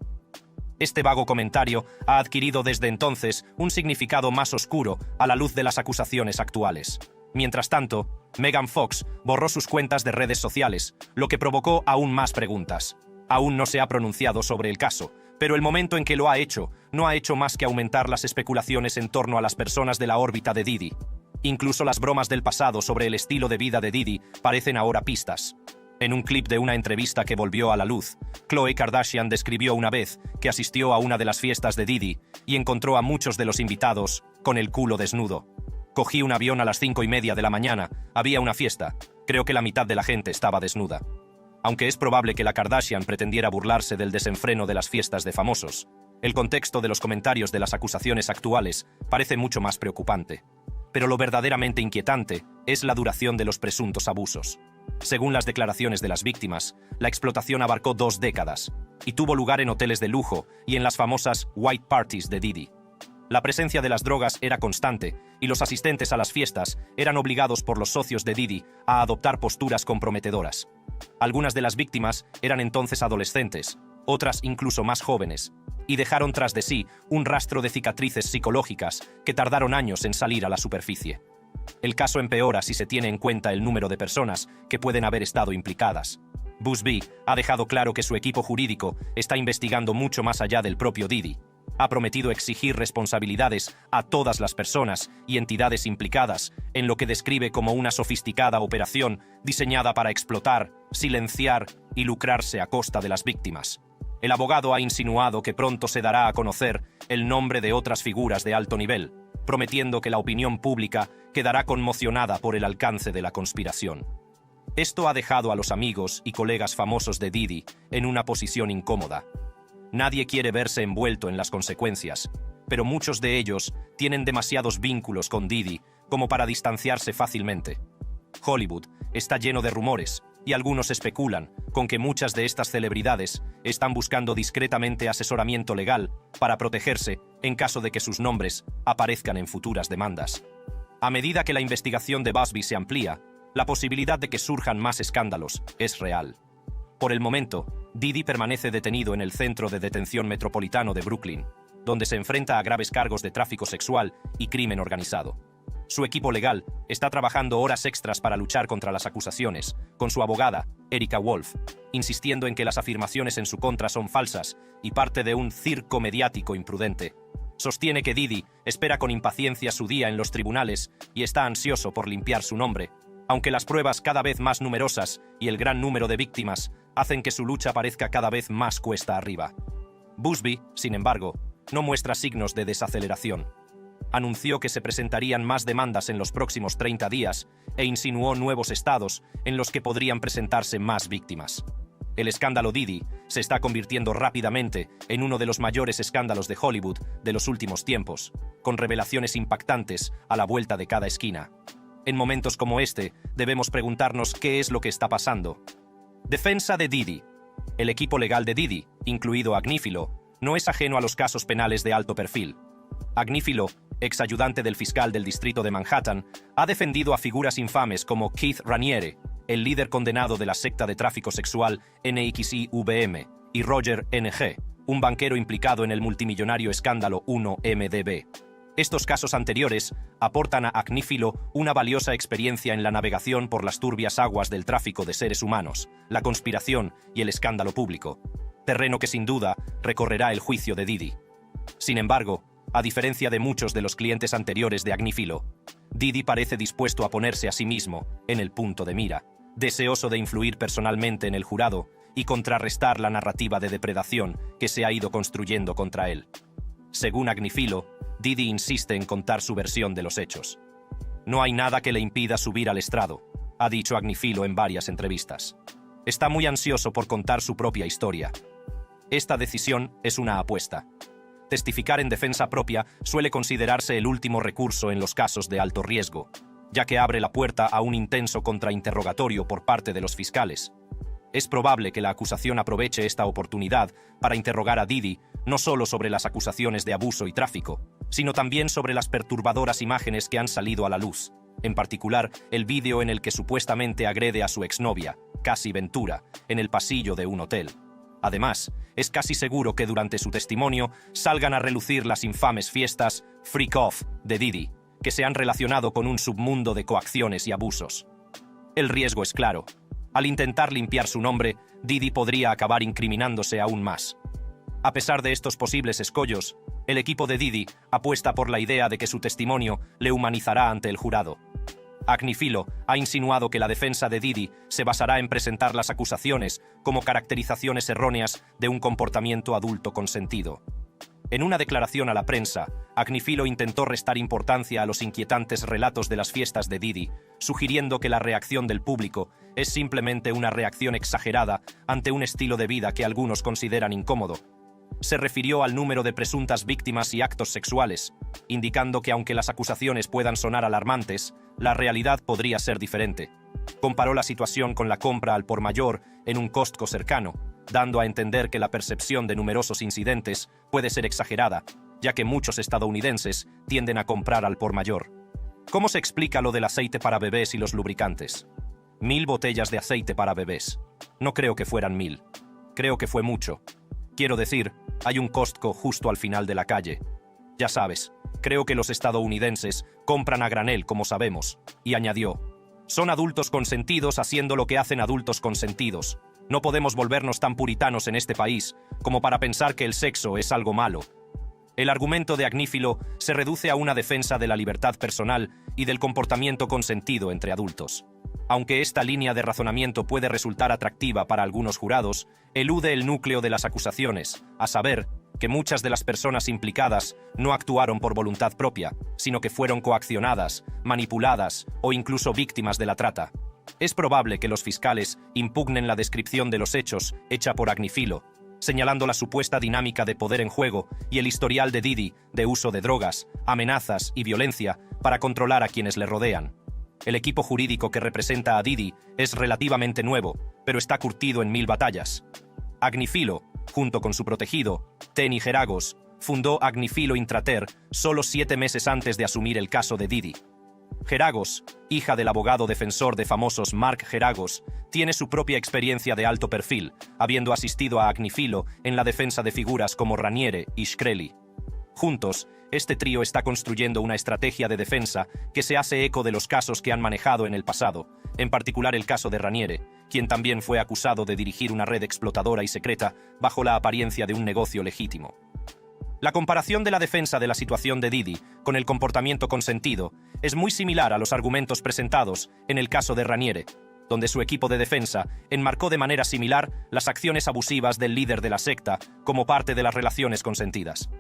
Este vago comentario ha adquirido desde entonces un significado más oscuro a la luz de las acusaciones actuales. Mientras tanto, Megan Fox borró sus cuentas de redes sociales, lo que provocó aún más preguntas. Aún no se ha pronunciado sobre el caso, pero el momento en que lo ha hecho no ha hecho más que aumentar las especulaciones en torno a las personas de la órbita de Diddy. Incluso las bromas del pasado sobre el estilo de vida de Diddy parecen ahora pistas. En un clip de una entrevista que volvió a la luz, Khloe Kardashian describió una vez que asistió a una de las fiestas de Diddy y encontró a muchos de los invitados con el culo desnudo. Cogí un avión a las 5:30 de la mañana, había una fiesta, creo que la mitad de la gente estaba desnuda. Aunque es probable que la Kardashian pretendiera burlarse del desenfreno de las fiestas de famosos, el contexto de los comentarios de las acusaciones actuales parece mucho más preocupante. Pero lo verdaderamente inquietante es la duración de los presuntos abusos. Según las declaraciones de las víctimas, la explotación abarcó 2 décadas y tuvo lugar en hoteles de lujo y en las famosas white parties de Diddy. La presencia de las drogas era constante y los asistentes a las fiestas eran obligados por los socios de Diddy a adoptar posturas comprometedoras. Algunas de las víctimas eran entonces adolescentes, otras incluso más jóvenes, y dejaron tras de sí un rastro de cicatrices psicológicas que tardaron años en salir a la superficie. El caso empeora si se tiene en cuenta el número de personas que pueden haber estado implicadas. Busby ha dejado claro que su equipo jurídico está investigando mucho más allá del propio Diddy. Ha prometido exigir responsabilidades a todas las personas y entidades implicadas en lo que describe como una sofisticada operación diseñada para explotar, silenciar y lucrarse a costa de las víctimas. El abogado ha insinuado que pronto se dará a conocer el nombre de otras figuras de alto nivel, prometiendo que la opinión pública quedará conmocionada por el alcance de la conspiración. Esto ha dejado a los amigos y colegas famosos de Diddy en una posición incómoda. Nadie quiere verse envuelto en las consecuencias, pero muchos de ellos tienen demasiados vínculos con Diddy como para distanciarse fácilmente. Hollywood está lleno de rumores, y algunos especulan con que muchas de estas celebridades están buscando discretamente asesoramiento legal para protegerse en caso de que sus nombres aparezcan en futuras demandas. A medida que la investigación de Busby se amplía, la posibilidad de que surjan más escándalos es real. Por el momento, Diddy permanece detenido en el Centro de Detención Metropolitano de Brooklyn, donde se enfrenta a graves cargos de tráfico sexual y crimen organizado. Su equipo legal está trabajando horas extras para luchar contra las acusaciones, con su abogada, Erica Wolf, insistiendo en que las afirmaciones en su contra son falsas y parte de un circo mediático imprudente. Sostiene que Diddy espera con impaciencia su día en los tribunales y está ansioso por limpiar su nombre, aunque las pruebas cada vez más numerosas y el gran número de víctimas hacen que su lucha parezca cada vez más cuesta arriba. Busby, sin embargo, no muestra signos de desaceleración. Anunció que se presentarían más demandas en los próximos 30 días e insinuó nuevos estados en los que podrían presentarse más víctimas. El escándalo Diddy se está convirtiendo rápidamente en uno de los mayores escándalos de Hollywood de los últimos tiempos, con revelaciones impactantes a la vuelta de cada esquina. En momentos como este, debemos preguntarnos qué es lo que está pasando. Defensa de Diddy. El equipo legal de Diddy, incluido Agnifilo, no es ajeno a los casos penales de alto perfil. Agnifilo, ex ayudante del fiscal del distrito de Manhattan, ha defendido a figuras infames como Keith Raniere, el líder condenado de la secta de tráfico sexual NXIVM, y Roger N.G., un banquero implicado en el multimillonario escándalo 1MDB. Estos casos anteriores aportan a Agnifilo una valiosa experiencia en la navegación por las turbias aguas del tráfico de seres humanos, la conspiración y el escándalo público, terreno que sin duda recorrerá el juicio de Diddy. Sin embargo, a diferencia de muchos de los clientes anteriores de Agnifilo, Diddy parece dispuesto a ponerse a sí mismo en el punto de mira, deseoso de influir personalmente en el jurado y contrarrestar la narrativa de depredación que se ha ido construyendo contra él. Según Agnifilo, Diddy insiste en contar su versión de los hechos. No hay nada que le impida subir al estrado, ha dicho Agnifilo en varias entrevistas. Está muy ansioso por contar su propia historia. Esta decisión es una apuesta. testificar en defensa propia suele considerarse el último recurso en los casos de alto riesgo, ya que abre la puerta a un intenso contrainterrogatorio por parte de los fiscales. Es probable que la acusación aproveche esta oportunidad para interrogar a Diddy no solo sobre las acusaciones de abuso y tráfico, sino también sobre las perturbadoras imágenes que han salido a la luz, en particular el vídeo en el que supuestamente agrede a su exnovia, Cassie Ventura, en el pasillo de un hotel. Además, es casi seguro que durante su testimonio salgan a relucir las infames fiestas Freak Off de Diddy, que se han relacionado con un submundo de coacciones y abusos. El riesgo es claro. Al intentar limpiar su nombre, Diddy podría acabar incriminándose aún más. A pesar de estos posibles escollos, el equipo de Diddy apuesta por la idea de que su testimonio le humanizará ante el jurado. Agnifilo ha insinuado que la defensa de Diddy se basará en presentar las acusaciones como caracterizaciones erróneas de un comportamiento adulto consentido. En una declaración a la prensa, Agnifilo intentó restar importancia a los inquietantes relatos de las fiestas de Diddy, sugiriendo que la reacción del público es simplemente una reacción exagerada ante un estilo de vida que algunos consideran incómodo. Se refirió al número de presuntas víctimas y actos sexuales, indicando que aunque las acusaciones puedan sonar alarmantes, la realidad podría ser diferente. Comparó la situación con la compra al por mayor en un Costco cercano, dando a entender que la percepción de numerosos incidentes puede ser exagerada, ya que muchos estadounidenses tienden a comprar al por mayor. ¿Cómo se explica lo del aceite para bebés y los lubricantes? 1000 botellas de aceite para bebés. No creo que fueran 1000. Creo que fue mucho. Quiero decir, hay un Costco justo al final de la calle. Ya sabes, creo que los estadounidenses compran a granel, como sabemos, y añadió: son adultos consentidos haciendo lo que hacen adultos consentidos. No podemos volvernos tan puritanos en este país como para pensar que el sexo es algo malo. El argumento de Agnifilo se reduce a una defensa de la libertad personal y del comportamiento consentido entre adultos. Aunque esta línea de razonamiento puede resultar atractiva para algunos jurados, elude el núcleo de las acusaciones, a saber, que muchas de las personas implicadas no actuaron por voluntad propia, sino que fueron coaccionadas, manipuladas o incluso víctimas de la trata. Es probable que los fiscales impugnen la descripción de los hechos hecha por Agnifilo, señalando la supuesta dinámica de poder en juego y el historial de Diddy de uso de drogas, amenazas y violencia para controlar a quienes le rodean. El equipo jurídico que representa a Diddy es relativamente nuevo, pero está curtido en 1000 batallas. Agnifilo, junto con su protegido, Tenny Geragos, fundó Agnifilo Intrater solo 7 meses antes de asumir el caso de Diddy. Geragos, hija del abogado defensor de famosos Mark Geragos, tiene su propia experiencia de alto perfil, habiendo asistido a Agnifilo en la defensa de figuras como Raniere y Shkreli. Juntos, este trío está construyendo una estrategia de defensa que se hace eco de los casos que han manejado en el pasado, en particular el caso de Raniere, quien también fue acusado de dirigir una red explotadora y secreta bajo la apariencia de un negocio legítimo. La comparación de la defensa de la situación de Diddy con el comportamiento consentido es muy similar a los argumentos presentados en el caso de Raniere, donde su equipo de defensa enmarcó de manera similar las acciones abusivas del líder de la secta como parte de las relaciones consentidas.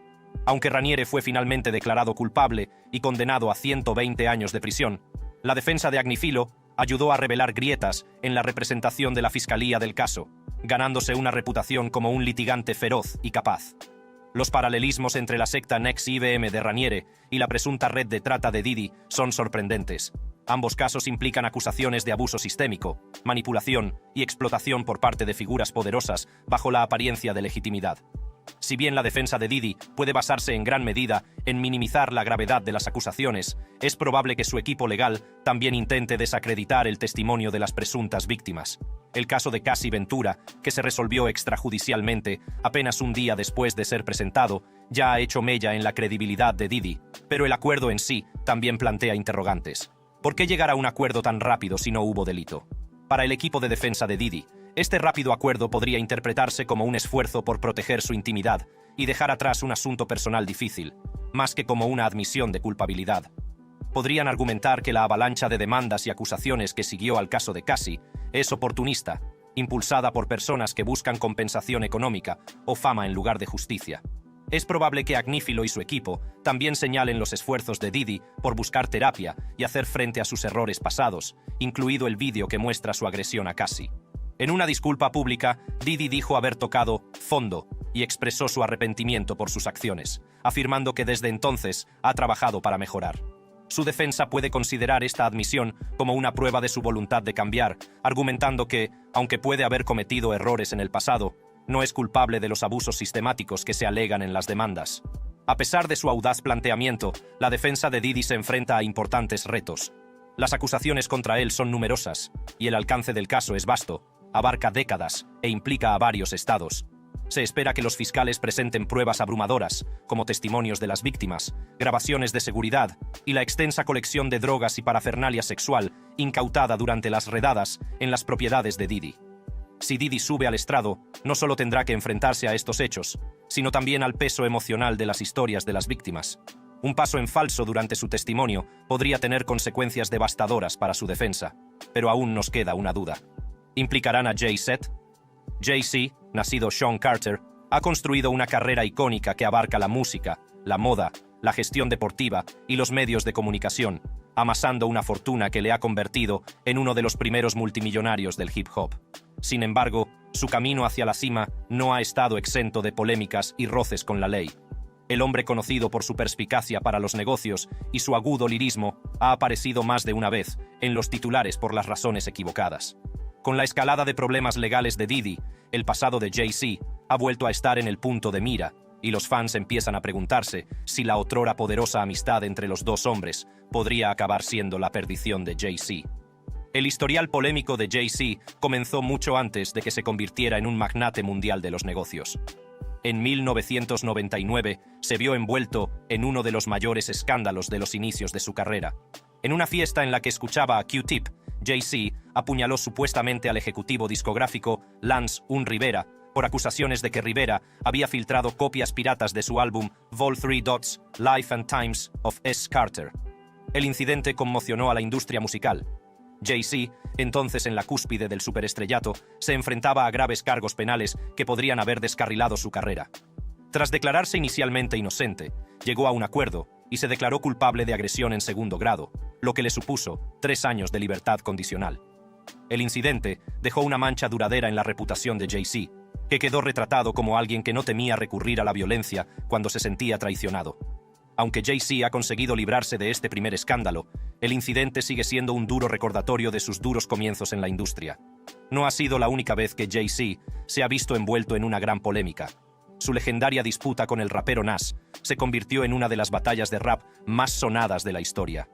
Aunque Raniere fue finalmente declarado culpable y condenado a 120 años de prisión, la defensa de Agnifilo ayudó a revelar grietas en la representación de la fiscalía del caso, ganándose una reputación como un litigante feroz y capaz. Los paralelismos entre la secta Nex IBM de Raniere y la presunta red de trata de Diddy son sorprendentes. Ambos casos implican acusaciones de abuso sistémico, manipulación y explotación por parte de figuras poderosas bajo la apariencia de legitimidad. Si bien la defensa de Diddy puede basarse en gran medida en minimizar la gravedad de las acusaciones, es probable que su equipo legal también intente desacreditar el testimonio de las presuntas víctimas. El caso de Cassie Ventura, que se resolvió extrajudicialmente apenas un día después de ser presentado, ya ha hecho mella en la credibilidad de Diddy, pero el acuerdo en sí también plantea interrogantes. ¿Por qué llegar a un acuerdo tan rápido si no hubo delito? Para el equipo de defensa de Diddy, este rápido acuerdo podría interpretarse como un esfuerzo por proteger su intimidad y dejar atrás un asunto personal difícil, más que como una admisión de culpabilidad. Podrían argumentar que la avalancha de demandas y acusaciones que siguió al caso de Cassie es oportunista, impulsada por personas que buscan compensación económica o fama en lugar de justicia. Es probable que Agnifilo y su equipo también señalen los esfuerzos de Diddy por buscar terapia y hacer frente a sus errores pasados, incluido el vídeo que muestra su agresión a Cassie. En una disculpa pública, Diddy dijo haber tocado fondo y expresó su arrepentimiento por sus acciones, afirmando que desde entonces ha trabajado para mejorar. Su defensa puede considerar esta admisión como una prueba de su voluntad de cambiar, argumentando que, aunque puede haber cometido errores en el pasado, no es culpable de los abusos sistemáticos que se alegan en las demandas. A pesar de su audaz planteamiento, la defensa de Diddy se enfrenta a importantes retos. Las acusaciones contra él son numerosas, y el alcance del caso es vasto, abarca décadas e implica a varios estados. Se espera que los fiscales presenten pruebas abrumadoras, como testimonios de las víctimas, grabaciones de seguridad y la extensa colección de drogas y parafernalia sexual incautada durante las redadas en las propiedades de Diddy. Si Diddy sube al estrado, no solo tendrá que enfrentarse a estos hechos, sino también al peso emocional de las historias de las víctimas. Un paso en falso durante su testimonio podría tener consecuencias devastadoras para su defensa, pero aún nos queda una duda. ¿Implicarán a Jay-Z? Jay-Z, nacido Sean Carter, ha construido una carrera icónica que abarca la música, la moda, la gestión deportiva y los medios de comunicación, amasando una fortuna que le ha convertido en uno de los primeros multimillonarios del hip hop. Sin embargo, su camino hacia la cima no ha estado exento de polémicas y roces con la ley. El hombre conocido por su perspicacia para los negocios y su agudo lirismo ha aparecido más de una vez en los titulares por las razones equivocadas. Con la escalada de problemas legales de Diddy, el pasado de Jay-Z ha vuelto a estar en el punto de mira, y los fans empiezan a preguntarse si la otrora poderosa amistad entre los dos hombres podría acabar siendo la perdición de Jay-Z. El historial polémico de Jay-Z comenzó mucho antes de que se convirtiera en un magnate mundial de los negocios. En 1999 se vio envuelto en uno de los mayores escándalos de los inicios de su carrera. En una fiesta en la que escuchaba a Q-Tip, Jay-Z apuñaló supuestamente al ejecutivo discográfico Lance Rivera por acusaciones de que Rivera había filtrado copias piratas de su álbum Vol 3 Dots, Life and Times of S. Carter. El incidente conmocionó a la industria musical. Jay-Z, entonces en la cúspide del superestrellato, se enfrentaba a graves cargos penales que podrían haber descarrilado su carrera. Tras declararse inicialmente inocente, llegó a un acuerdo y se declaró culpable de agresión en segundo grado, lo que le supuso 3 años de libertad condicional. El incidente dejó una mancha duradera en la reputación de Jay-Z, que quedó retratado como alguien que no temía recurrir a la violencia cuando se sentía traicionado. Aunque Jay-Z ha conseguido librarse de este primer escándalo, el incidente sigue siendo un duro recordatorio de sus duros comienzos en la industria. No ha sido la única vez que Jay-Z se ha visto envuelto en una gran polémica. Su legendaria disputa con el rapero Nas se convirtió en una de las batallas de rap más sonadas de la historia.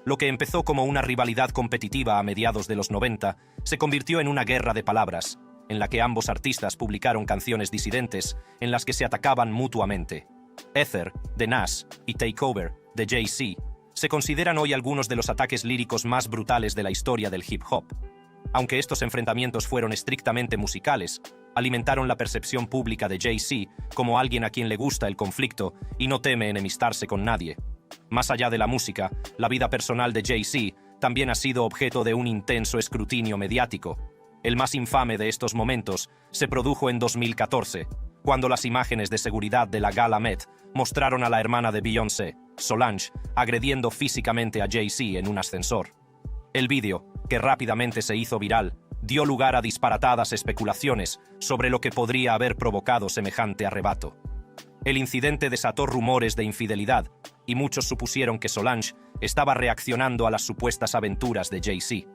Lo que empezó como una rivalidad competitiva a mediados de los 90 se convirtió en una guerra de palabras, en la que ambos artistas publicaron canciones disidentes en las que se atacaban mutuamente. Ether, de Nas, y Takeover, de Jay-Z, se consideran hoy algunos de los ataques líricos más brutales de la historia del hip hop. Aunque estos enfrentamientos fueron estrictamente musicales, alimentaron la percepción pública de Jay-Z como alguien a quien le gusta el conflicto y no teme enemistarse con nadie. Más allá de la música, la vida personal de Jay-Z también ha sido objeto de un intenso escrutinio mediático. El más infame de estos momentos se produjo en 2014, cuando las imágenes de seguridad de la gala Met mostraron a la hermana de Beyoncé, Solange, agrediendo físicamente a Jay-Z en un ascensor. El vídeo, que rápidamente se hizo viral, dio lugar a disparatadas especulaciones sobre lo que podría haber provocado semejante arrebato. El incidente desató rumores de infidelidad, y muchos supusieron que Solange estaba reaccionando a las supuestas aventuras de Jay-Z.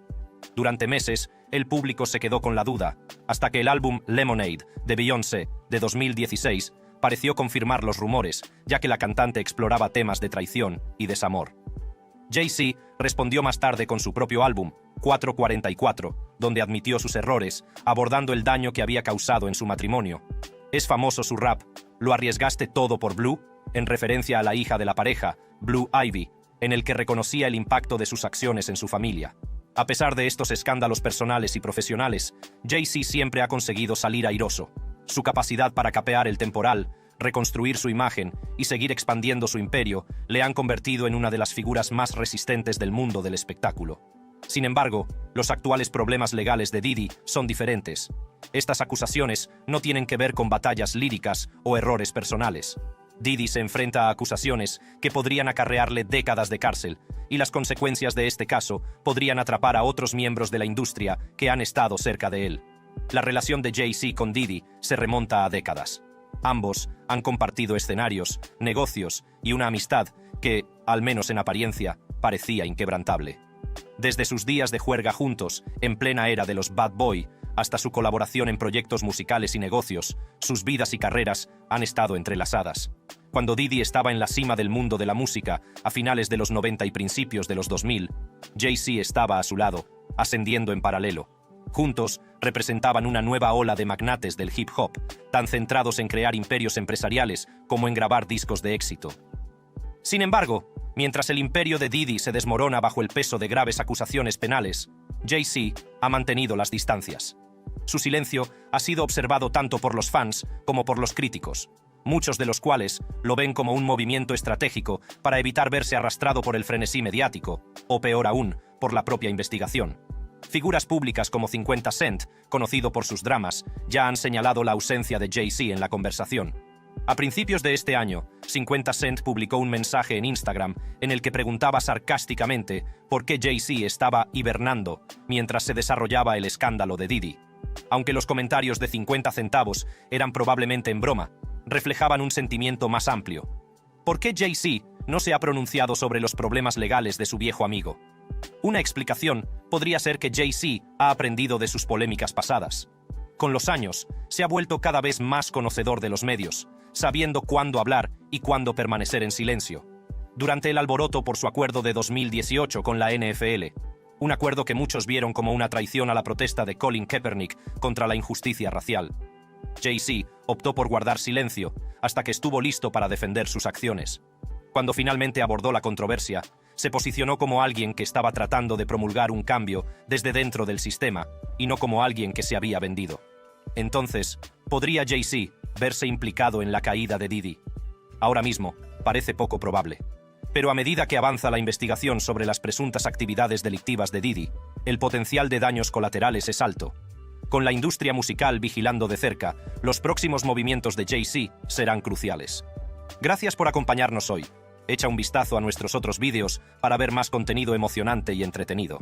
Durante meses, el público se quedó con la duda, hasta que el álbum Lemonade, de Beyoncé, de 2016, pareció confirmar los rumores, ya que la cantante exploraba temas de traición y desamor. Jay-Z respondió más tarde con su propio álbum, 444, donde admitió sus errores, abordando el daño que había causado en su matrimonio. Es famoso su rap, ¿Lo arriesgaste todo por Blue?, en referencia a la hija de la pareja, Blue Ivy, en el que reconocía el impacto de sus acciones en su familia. A pesar de estos escándalos personales y profesionales, Jay-Z siempre ha conseguido salir airoso. Su capacidad para capear el temporal, reconstruir su imagen y seguir expandiendo su imperio le han convertido en una de las figuras más resistentes del mundo del espectáculo. Sin embargo, los actuales problemas legales de Diddy son diferentes. Estas acusaciones no tienen que ver con batallas líricas o errores personales. Diddy se enfrenta a acusaciones que podrían acarrearle décadas de cárcel, y las consecuencias de este caso podrían atrapar a otros miembros de la industria que han estado cerca de él. La relación de Jay-Z con Diddy se remonta a décadas. Ambos han compartido escenarios, negocios y una amistad que, al menos en apariencia, parecía inquebrantable. Desde sus días de juerga juntos, en plena era de los Bad Boy, hasta su colaboración en proyectos musicales y negocios, sus vidas y carreras han estado entrelazadas. Cuando Diddy estaba en la cima del mundo de la música, a finales de los 90 y principios de los 2000, Jay-Z estaba a su lado, ascendiendo en paralelo. Juntos, representaban una nueva ola de magnates del hip hop, tan centrados en crear imperios empresariales como en grabar discos de éxito. Sin embargo, mientras el imperio de Diddy se desmorona bajo el peso de graves acusaciones penales, Jay-Z ha mantenido las distancias. Su silencio ha sido observado tanto por los fans como por los críticos, muchos de los cuales lo ven como un movimiento estratégico para evitar verse arrastrado por el frenesí mediático, o peor aún, por la propia investigación. Figuras públicas como 50 Cent, conocido por sus dramas, ya han señalado la ausencia de Jay-Z en la conversación. A principios de este año, 50 Cent publicó un mensaje en Instagram en el que preguntaba sarcásticamente por qué Jay-Z estaba hibernando mientras se desarrollaba el escándalo de Diddy. Aunque los comentarios de 50 centavos eran probablemente en broma, reflejaban un sentimiento más amplio. ¿Por qué Jay-Z no se ha pronunciado sobre los problemas legales de su viejo amigo? Una explicación podría ser que Jay-Z ha aprendido de sus polémicas pasadas. Con los años, se ha vuelto cada vez más conocedor de los medios, sabiendo cuándo hablar y cuándo permanecer en silencio. Durante el alboroto por su acuerdo de 2018 con la NFL, un acuerdo que muchos vieron como una traición a la protesta de Colin Kaepernick contra la injusticia racial, Jay-Z optó por guardar silencio hasta que estuvo listo para defender sus acciones. Cuando finalmente abordó la controversia, se posicionó como alguien que estaba tratando de promulgar un cambio desde dentro del sistema y no como alguien que se había vendido. Entonces, ¿podría Jay-Z verse implicado en la caída de Diddy? Ahora mismo, parece poco probable. Pero a medida que avanza la investigación sobre las presuntas actividades delictivas de Diddy, el potencial de daños colaterales es alto. Con la industria musical vigilando de cerca, los próximos movimientos de Jay-Z serán cruciales. Gracias por acompañarnos hoy. Echa un vistazo a nuestros otros vídeos para ver más contenido emocionante y entretenido.